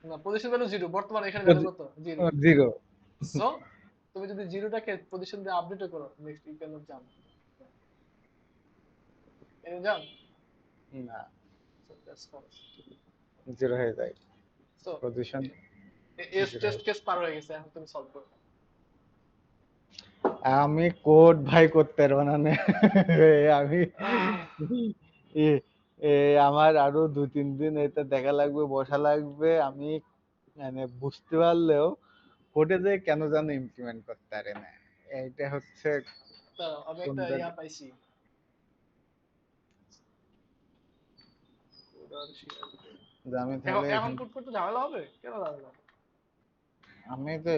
না, পজিশন ভ্যালু জিরো, বর্তমান এখানে ভ্যালু কত? জিরো। 0। সো তুমি যদি জিরোটাকে পজিশন দিয়ে আপডেট করো, next you can not jump, can you jump? না, সো দ্যাটস ফলস। 0 হয়ে যায়, সো পজিশন এস 0 টেস্ট হয়ে কেস পার হয়ে গেছে, এখন তুমি সলভ করো। আমি কোড ভাই করতে পারবো না নে। আমি আহ, এ এ আমার আরো 2 3 দিন এটা দেখা লাগবে, বসা লাগবে। আমি মানে বুঝতে পারলেও কোডে যে কেন জানো ইমপ্লিমেন্ট করতে পারে না, এইটা হচ্ছে দাঁড়াও, আমি কোন একটা ইয়া জায়গা। পাইছি। যে আমি এখন তাহলে এখন এখান কোড করতে ঝামেলা হবে, কেন ঝামেলা হবে? আমি তো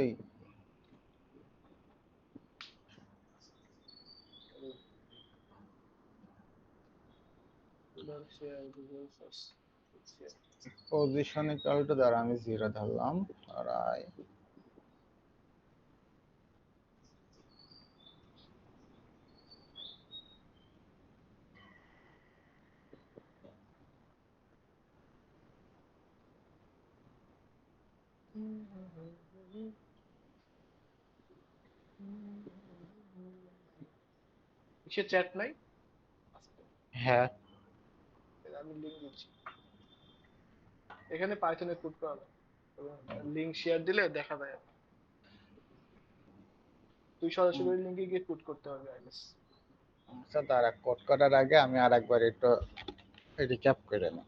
পজিশন ইকুয়াল টু, ধর আমি 0 ধরলাম, আর আই সে চ্যাট নাই, আস্তে, হ্যাঁ। আমি লিংক দিচ্ছি। এখানে পাইথনে কোড করা যায়, এবং লিংক শেয়ার দিলে দেখা যায়। তুই সরাসরি লিংকে গিয়ে কোড করতে হবে আই গেস। আচ্ছা, তারা কোড করার আগে আমি আরেকবার একটু রিক্যাপ করে নিই।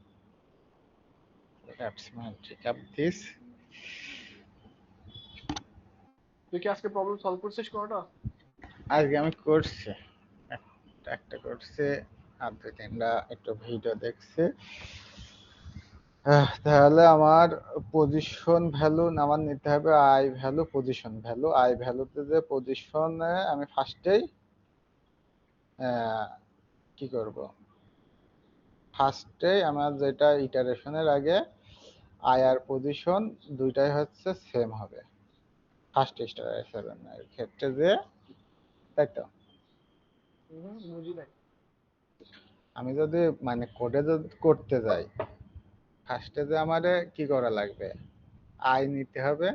Let's recap this. তুই কি আজকে প্রবলেম সলভ করছিস কোনটা? আজকে আমি করছি, একটা একটা করছি, আর 2 3টা একটু ভিডিও দেখছি। তাহলে আমার পজিশন ভ্যালু আমার নিতে হবে I value, position value. I ভ্যালুতে যে পজিশনে আমি ফার্স্টেই কি করব, ফার্স্টে আমার যেটা ইটারেশনের আগে আই আর পজিশন দুইটাই হচ্ছে সেম হবে ফার্স্ট ইটারেশনের ক্ষেত্রে, যে তাই তো। বুঝি নাই। আমি যদি মানে কোডে যদি করতে যাই, ফার্স্টে যে আমারে কি করা লাগবে, আই নিতে হবে,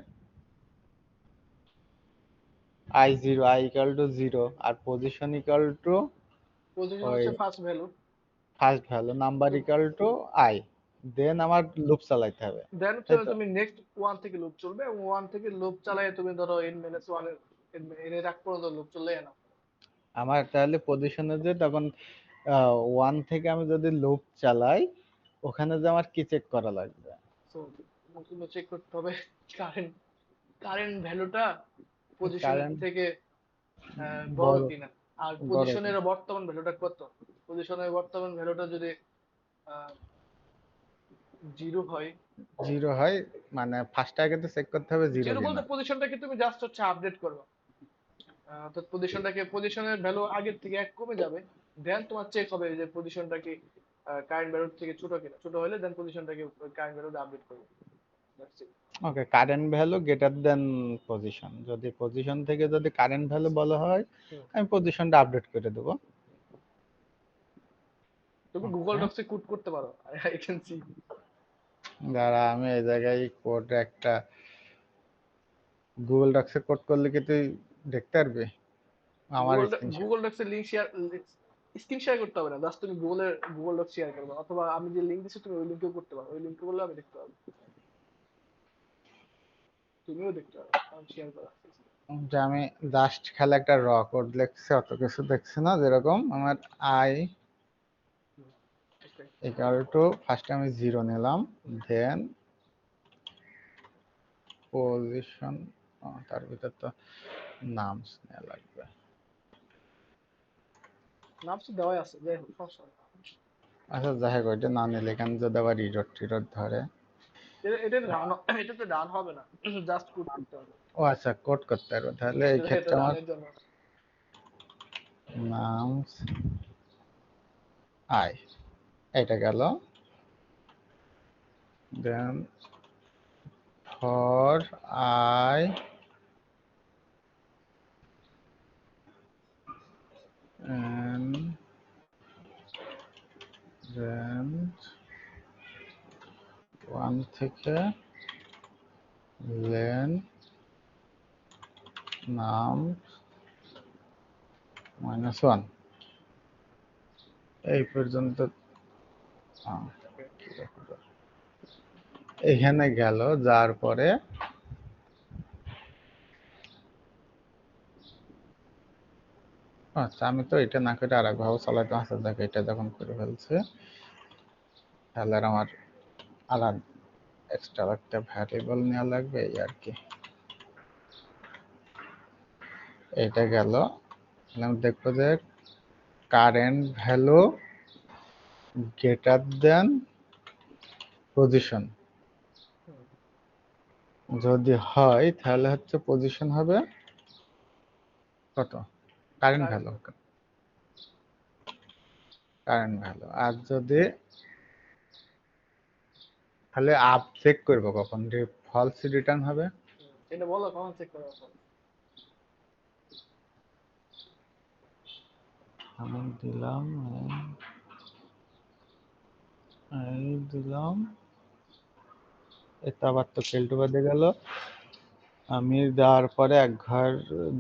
I zero, I equal to zero, আর পজিশন ইকাল টু পজিশন ওই হচ্ছে first value. First value, number equal to I, then আমার লুপ চালাইতে হবে, দেন হচ্ছে তাই তো? তুমি নেক্সট ওয়ান থেকে লুপ চলবে, এবং ওয়ান থেকে লুপ চালায় তুমি ধরো n মাইনাস ওয়ান এর এর আগ পর্যন্ত লুপ চললে না। আমার তাহলে পজিশনে যে তখন ওয়ান থেকে আমি যদি লুপ চালাই, ওখানে যে আমার কি চেক করা লাগবে? সো তুমি চেক করতে হবে কারেন্ট কারেন্ট ভ্যালুটা পজিশনের কারেন্ট থেকে বড় বড়, কিনা। আর বড় কি? পজিশনের বর্তমান ভ্যালুটা কত, পজিশনের বর্তমান ভ্যালুটা যদি জিরো হয়। জিরো হয়, মানে ফার্স্ট আগে তো চেক করতে হবে জিরো জিরো বলতে কিনা। পজিশনটাকে তুমি জাস্ট হচ্ছে আপডেট করবে, অর্থাৎ পজিশনের ভ্যালু আগের থেকে এক কমে যাবে, দেন তোমার চেক হবে যে পজিশনটা কি কারেন্ট ভ্যালুর থেকে ছোট কিনা। ছোট হলে দেন পজিশনটাকে কারেন্ট ভ্যালুতে আপডেট করবে। That's it. Okay, current value greater than position, যদি পজিশন থেকে যদি কারেন্ট ভ্যালু বলা হয়, হুম। আমি পজিশনটা আপডেট করে দেবো। তুমি গুগল ওকে, ডক্সে কোড করতে পারো, আই ক্যান সি। দাঁড়া আমি এই জায়গায় কোড একটা গুগল ডক্সে কোড করলে কি তুই দেখতে পারবি আমার স্ক্রিনশট? গুগল ডক্সের লিংক শেয়ার, স্ক্রিন শেয়ার করতে হবে না, জাস্ট তুমি গুগল ডক্স শেয়ার করবে, অথবা আমি যে লিংক দিচ্ছি তুমি ওই লিংকেও করতে পারো, ওই লিংকে বললে আমি দেখতে পারবো, তুমিও দেখতে পারো, আমি শেয়ার করা আছে। যে আমি জাস্ট খালি একটা র কোড লিখছি, অত কিছু দেখছি না, যেরকম আমার আই ওকে। ইকুয়াল টু, ফার্স্টে আমি জিরো নিলাম, দেন পজিশন, তার ভিতর তো নামস নেওয়া লাগবে। নাম তো দেওয়াই আছে, যাই হোক সমস্যা নেই। আচ্ছা যাই হোক, ওইটা না নিলে এখানে যদি আবার ইরর টিরর ধরে। এটা ডান, এটাতে ডান হবে না, জাস্ট কোড করতে হবে। ও আচ্ছা, কোড করতে পারবো, তাহলে এই এটা ক্ষেত্রে আমার ডানের জন্য। নামস আই, এটা গেল, দেন ফর আই and range 1 থেকে লেন নাম -1, এই পর্যন্ত। এখানে গেল, যার পরে আচ্ছা আমি তো এটা না করে আর একভাবে চালাইতে, আচ্ছা দেখ এটা যখন করে ফেলছে, তাহলে আর আমার আলাদা এক্সট্রা একটা ভ্যারিয়েবল নেওয়া লাগবে, এই আর কি। এটা গেল, আমি দেখবো যে current value greater than position, যদি হয় তাহলে হচ্ছে পজিশন হবে কত, কারেন্ট ভ্যালু, কারেন্ট ভ্যালু। আর যদি তাহলে আপ চেক করবো কখন, ফলস রিটার্ন হবে। এটা বলো কখন চেক করা হবে। আমি দিলাম এই দিলাম, এটা আবার তো কেল্টু বাদে গেল, আমি দেওয়ার পরে এক ঘর,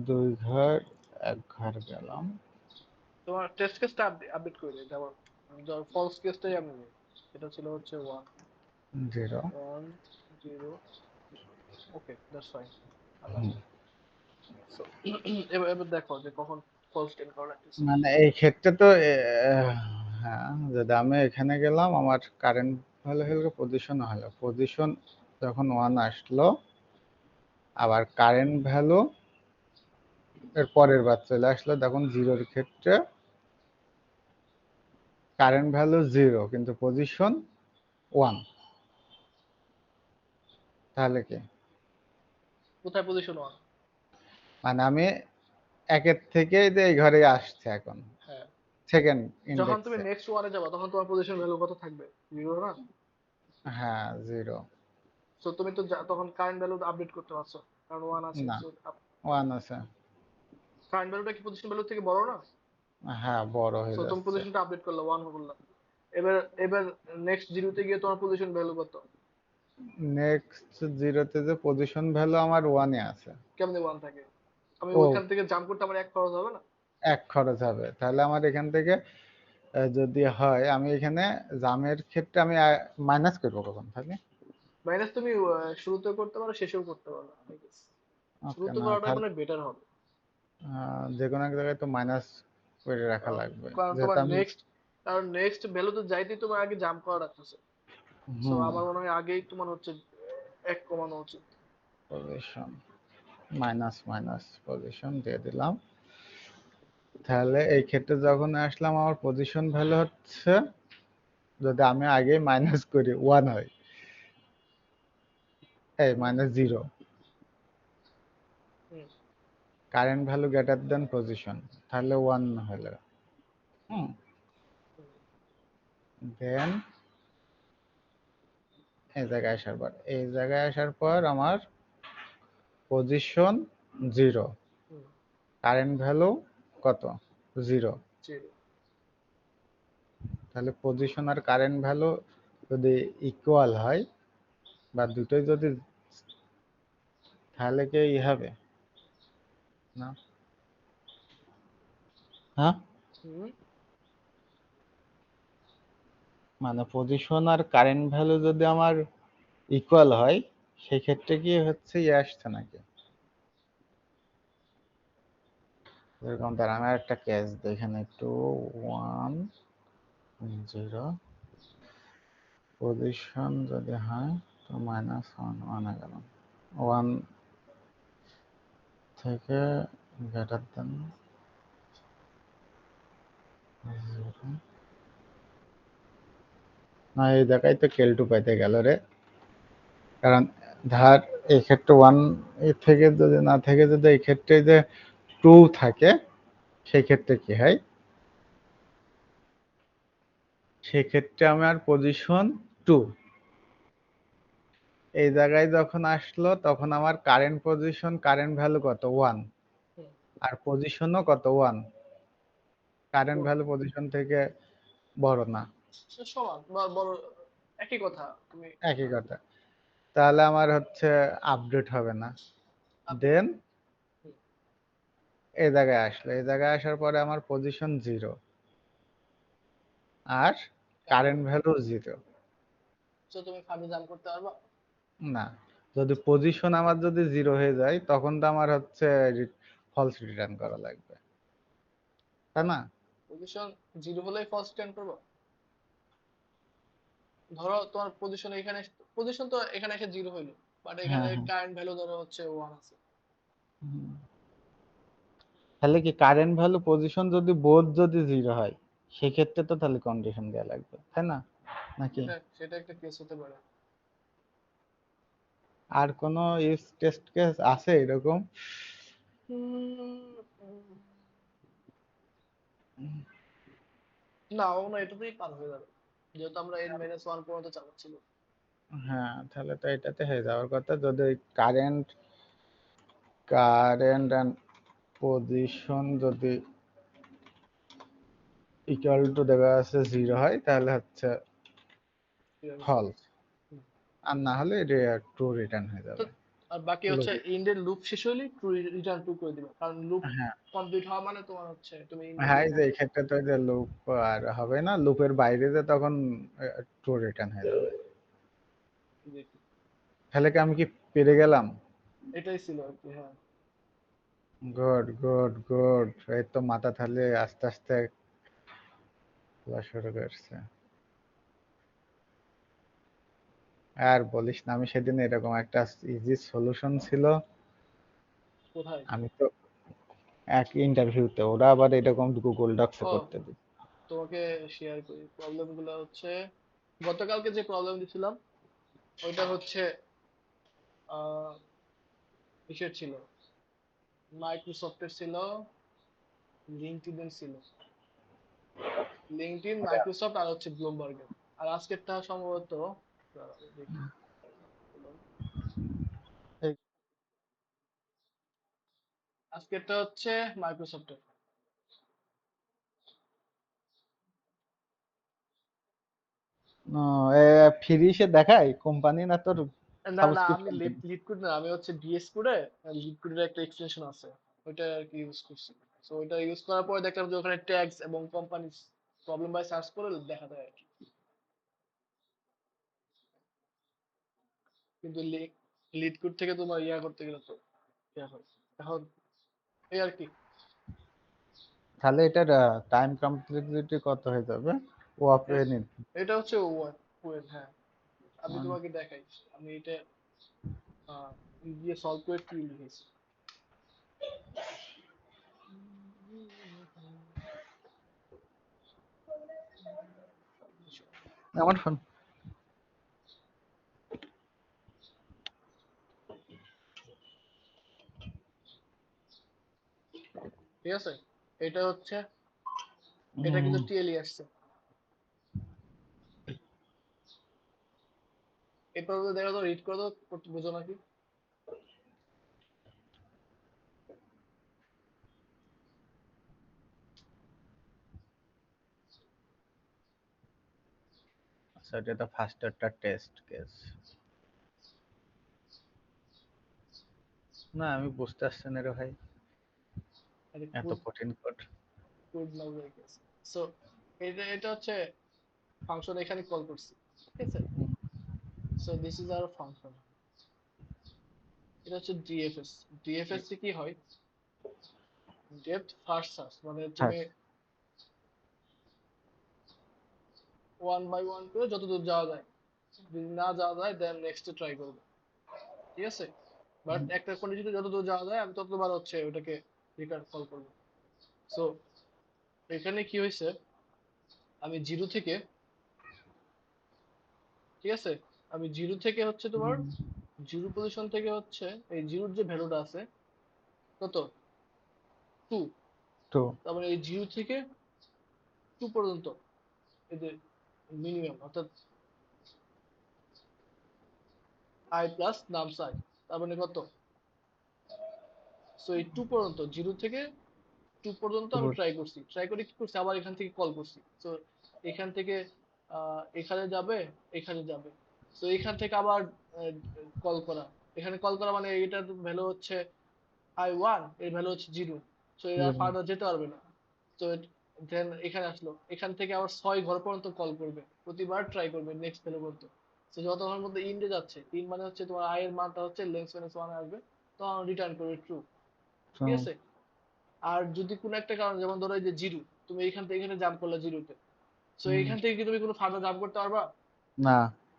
দুই ঘর, এক ঘর গেলাম, তোমার টেস্ট কেসটা আপডেট করে দিই, যেমন ধর ফলস কেসটাই আমি নিই, এটা ছিল হচ্ছে 1 জিরো। 1 0। Okay, that's fine. আবার সো এবার এবার দেখো যে কখন ফলস স্ক্যান করা লাগতেছে। মানে এই ক্ষেত্রে তো হ্যাঁ, যদি আমি এখানে গেলাম, আমার কারেন্ট ভালো হলো, পজিশন হলো, পজিশন যখন 1 আসলো, আবার কারেন্ট ভ্যালু এর পরের বার চলে আসলো, তখন জিরোর ক্ষেত্রে কারেন্ট ভ্যালু জিরো কিন্তু পজিশন 1, তাহলে কি, কোথায় পজিশন 1? মানে আমি একের থেকে এই ঘরে আসছে এখন, হ্যাঁ, সেকেন্ড যখন তুমি ইন্ডেক্সে। নেক্সট ওয়ানে যাবে তখন তোমার পজিশন ভ্যালু কত থাকবে? 0 না? হ্যাঁ জিরো। সো তুমি তো তখন কারেন্ট ভ্যালু আপডেট করতে পারছো, কারণ 1 আছে। না, সো 1 আছে। কারেন্ট ভ্যালুটা কি পজিশন ভ্যালু থেকে বড় না? হ্যাঁ, বড় হয়ে সো তুমি যাচ্ছে। পজিশনটা আপডেট করলে 1 করলে, এবার এবার নেক্সট জিরোতে গিয়ে তোমার পজিশন ভ্যালু কত? নেক্সট জিরোতে যে পজিশন ভ্যালু আমার ওয়ানে আছে। কেমনে 1 থাকে? আমি ও, ওইখান থেকে জাম্প করতে আমার এক খরচ হবে না? এক খরচ হবে, তাহলে আমার এখান থেকে যদি হয় আমি এখানে জামের ক্ষেত্রে আমি মাইনাস করবো কখন তাহলে? মাইনাস তুমি শুরুতেও করতে পারো, শেষেও করতে পারো, I guess। ওকে, শুরুতে না করাটাই তাহলে মানে বেটার হবে। যে কোনো এক জায়গায় তো মাইনাস করে রাখা কারণ লাগবে, কারণ যেহেতু তোমার আমি। নেক্সট, কারণ নেক্সট ভ্যালুতে যাইতেই তোমার আগে জাম্প করা রাখতেছে। সো হুম। আমার মনে হয় আগেই তোমার হচ্ছে এক কমানো উচিত। পজিশন মাইনাস মাইনাস পজিশন দিয়ে দিলাম। তাহলে এই ক্ষেত্রে যখন আসলাম আমার পজিশন ভ্যালু হচ্ছে, যদি আমি আগে মাইনাস করি ওয়ান হয়, এই minus zero, hmm. Current value greater than position, তাহলে ওয়ান হলো। হুম। হুম। দেন এই জায়গায় আসার পর আমার position zero, hmm. Current value কত? জিরো। জিরো। তাহলে পজিশন আর কারেন্ট ভ্যালু যদি ইকুয়াল হয় বা দুটোই যদি, তাহলে কি হবে না? হ্যাঁ, হুম। মানে পজিশন আর কারেন্ট ভ্যালু যদি আমার ইকুয়াল হয়, সেক্ষেত্রে কি হচ্ছে আসছে নাকি? এরকম তার আমি একটা কেস দেখেন একটু। ওয়ান জিরো, পজিশন যদি হয় তো মাইনাস ওয়ান, ওয়ানে গেল, ওয়ান থেকে গ্রেটার দেন জিরো। না, এই জায়গায় তো কেল টু পাইতে গেল রে, কারণ ধার এই ক্ষেত্রে ওয়ান এর থেকে যদি না থেকে যদি এই ক্ষেত্রে যে টু থাকে, সেক্ষেত্রে কি হয়? সেক্ষেত্রে আমার পজিশন টু, এই জায়গায় যখন আসলো তখন আমার কারেন্ট পজিশন কারেন্ট ভ্যালু কত? ওয়ান। হুম। আর পজিশনও কত? One. Current one. Value position থেকে বড় না? সমান বা বড়, একই কথা তুমি। একই কথা। তাহলে আমার হচ্ছে আপডেট হবে না। আপডেট। দেন এই জায়গায় আসলো, এই জায়গায় আসার পরে আমার পজিশন জিরো আর কারেন্ট ভ্যালু জিরো। তো তুমি ফাঁদে জাম্প করতে পারবা? না, যদি পজিশন আমার যদি জিরো হয়ে যায় তখন তো আমার হচ্ছে ফলস রিটার্ন করা লাগবে, তাই না? পজিশন জিরো হলেই ফার্স্ট স্ট্যান্ড করবো? ধরো তোমার পজিশন এখানে, পজিশন তো এখানে এসে জিরো হইলো, বাট এখানে হ্যাঁ, হ্যাঁ। কারেন্ট ভ্যালু ধরো হচ্ছে 1 আছে। হুম। তাহলে কি কারেন্ট ভ্যালু পজিশন যদি বোথ যদি জিরো হয়, সেক্ষেত্রে তো তাহলে কন্ডিশন দেওয়া লাগবে, তাই না? নাকি সেটা সেটা একটা কেস হতে পারে। আর কোনো ইফ টেস্ট কেস আছে এরকম? না, ও না, এটাতেই পার হয়ে যাবে, যেহেতু আমরা n-1 পর্যন্ত চালাচ্ছিল। হ্যাঁ, তাহলে তো এটাতে হয়ে যাওয়ার কথা, যদি কারেন্ট কারেন্ট অ্যান্ড পজিশন যদি ইকুয়াল টু দেখা যাচ্ছে জিরো হয়, তাহলে হচ্ছে ফলস। আর না হলে ট্রু রিটার্ন হয়ে তো যাবে। আর বাকি হচ্ছে লজিক। ইন্ডের লুপ শেষ হইলে ট্রু রিটার্ন ট্রু করে দিবে, কারণ লুপ হ্যাঁ, কমপ্লিট হওয়া মানে তোমার হচ্ছে তুমি ইন্ডের হ্যাঁ, লুপ এই যে এই কমপ্লিট। ক্ষেত্রে তো যে লুপ আর হবে না, লুপের বাইরে যে তখন ট্রু রিটার্ন হয়ে যাবে। তাহলে কি আমি কি পেরে গেলাম? এটাই ছিল আর কি, হ্যাঁ। Good, good, good. এই তো মাথা তাহলে আস্তে আস্তে খোলা শুরু করছে। আর বলিস না, আমি সেদিন এরকম একটা ইজি সলিউশন ছিল, কোথায়? আমি তো এক ইন্টারভিউতে ওরা আবার এরকম গুগল ডক্সে ও, করতে দিই। তোমাকে শেয়ার করি প্রবলেম গুলো হচ্ছে, গতকালকে যে প্রবলেম দিছিলাম ওইটা হচ্ছে আহ কিসের ছিল, মাইক্রোসফটের ছিল, লিঙ্কডইন ছিল, লিঙ্কডইন, মাইক্রোসফট আর হচ্ছে ব্লুমবার্গের। আর আজকেরটা সম্ভবত, দাঁড়াও, দেখি। এই আজকেরটা হচ্ছে মাইক্রোসফটের। ফ্রি সে দেখায় কোম্পানি না তোর না না, আমি সাবস্ক্রিপশন লিড কিনে? লিড কোড না, আমি হচ্ছে ডিএস কোডে লিড কোডের একটা এক্সটেনশন আছে, ওইটা আর কি ইউজ করছি। তো ওইটা ইউজ করার পরে দেখলাম যে ওখানে ট্যাগস এবং কোম্পানি প্রবলেম বাই সার্চ করে দেখা যায় আর কি। কিন্তু লিড কোড থেকে তোমার ইয়া করতে গেলে তো ইয়া হয় এখন, এই আর কি। তাহলে এটার টাইম কমপ্লিটিভিটি কত হয়ে যাবে? ও আপে এ- নিন। এটা হচ্ছে ওয়েন, হ্যাঁ আমি তোমাকে দেখাই। আমি এটা দিয়ে সলভ করে কি লিখেছি। আমার ফোন। ঠিক আছে, এটা হচ্ছে, এটা কিন্তু টিএলই আসছে। এরপর দেখো তো, রিড করে দাও, বুঝো নাকি। আচ্ছা, এটা তো ফার্স্ট একটা টেস্ট কেস। না আমি বুঝতে পারছি না রে ভাই, আরে এত কোড, কঠিন কোড। কোড নাও হয়ে গেছে। সো এটা হচ্ছে ফাংশন, এখানে কল করছি, ঠিক আছে। So this is our function. এটা হচ্ছে ডিএফএস। ডিএফএস এ কি হয়, ডেপথ ফার্স্ট সার্চ, মানে তুমি ফার্স্ট। ওয়ান বাই ওয়ান করে যতদূর যাওয়া যায়, যদি না যাওয়া যায় দেন নেক্সট ট্রাই করবে, ঠিক আছে। বাট একটা কন্ডিশনে যতদূর যাওয়া যায় আমি ততবার হচ্ছে ওটাকে রিটার্ন কল করবো। সো এখানে কি হয়েছে, আমি জিরো থেকে, ঠিক আছে, আমি জিরো থেকে হচ্ছে তোমার জিরো পজিশন থেকে হচ্ছে এই জিরোর যে ভ্যালুটা আছে কত, 2। তো তার মানে এই জিরো থেকে 2 পর্যন্ত এই যে মিনিমাম, অর্থাৎ আই প্লাস নামস আই, তার মানে কত। সো এই 2 পর্যন্ত, জিরো থেকে 2 পর্যন্ত আমি ট্রাই করছি, ট্রাই করে কি করছি, আবার এখান থেকে কল করছি। তো এখান থেকে এখানে যাবে, এখানে যাবে। তো এখান থেকে আবার কল করা, এখানে কল করা, মানে এটার ভ্যালু হচ্ছে I1, এর ভ্যালু হচ্ছে 0। সো এরা ফার্দার যেতে পারবে না। তো দেন এখানে আসলো, এখান থেকে আবার 6 ঘর পর্যন্ত কল করবে, প্রতিবার ট্রাই করবে নেক্সট ভ্যালু পর্যন্ত। তো যতক্ষণ মধ্যে ইন্ডে যাচ্ছে, ইন মানে হচ্ছে তোমার আই এর মানটা হচ্ছে লেন্স মাইনাস 1 আসবে, তখন রিটার্ন করবে ট্রু, ঠিক আছে। আর যদি কোনো একটা কারণ, যেমন ধরো এই যে জিরো, তুমি এইখান থেকে এখানে জাম্প করলে জিরোতে, সো এইখান থেকে কি তুমি কোনো ফার্দার জাম্প করতে পারবা? না।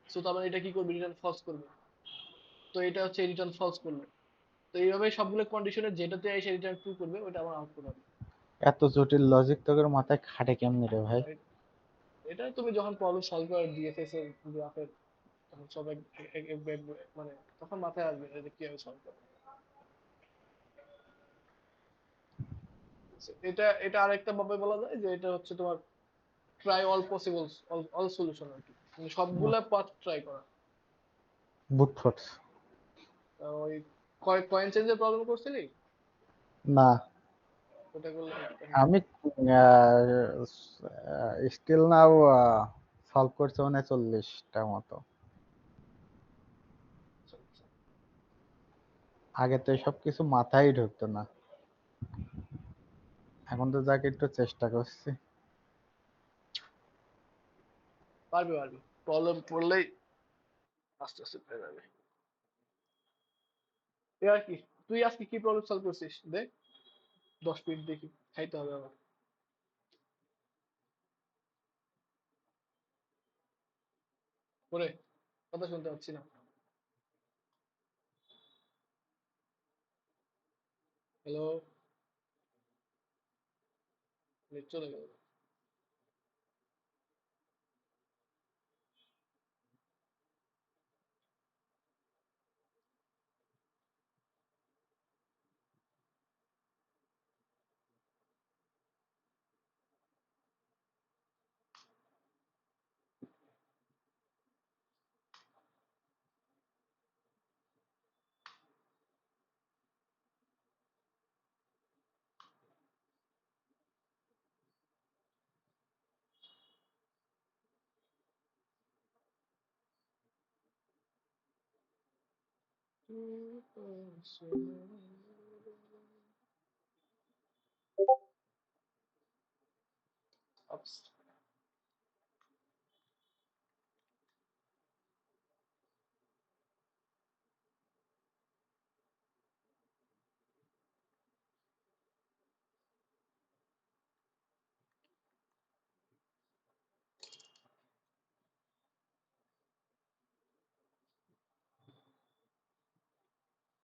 সো তার মানে এটা কি করবে, রিটার্ন ফলস করবে। তো এটা হচ্ছে রিটার্ন ফলস করবে। তো এইভাবে সবগুলো কন্ডিশনে যেটাতে এসে রিটার্ন ট্রু করবে, ওটা আমার আউটপুট হবে। এত জটিল লজিক তোদের মাথায় খাটে কেমনে রে ভাই? এটা তুমি যখন প্রবলেম সলভ করে ডিএফএস এর গ্রাফের, তখন সব মানে তখন মাথায় আসবে যে কিভাবে সলভ করে। এটা এটা আরেকটা ভাবে বলা যায় যে এটা হচ্ছে তোমার try all possible, all solution আর কি, মানে সবগুলা পাথ ট্রাই করা। বুট ফোর্স। ওই কয়েন চেঞ্জের প্রবলেম করছিলি, না ওটা করলে হয়তো কাহিনী আমি হবে। স্টিল নাও সলভ করছি মানে 40টা মতো। আচ্ছা, আচ্ছা। আগে তো এসব কিছু মাথায় ঢুকতো না, এখন তো যাকে একটু চেষ্টা করছি। পারবি পারবি, প্রবলেম পড়লেই আস্তে আস্তে পেরে যাবে, এই আর কি। তুই আজকে কি প্রবলেম সলভ করছিস দেখ, 10 মিনিট দেখি, খাইতে হবে আমার। করে কথা শুনতে পাচ্ছি না। হ্যালো, নেট চলে গেল। तू तो सुन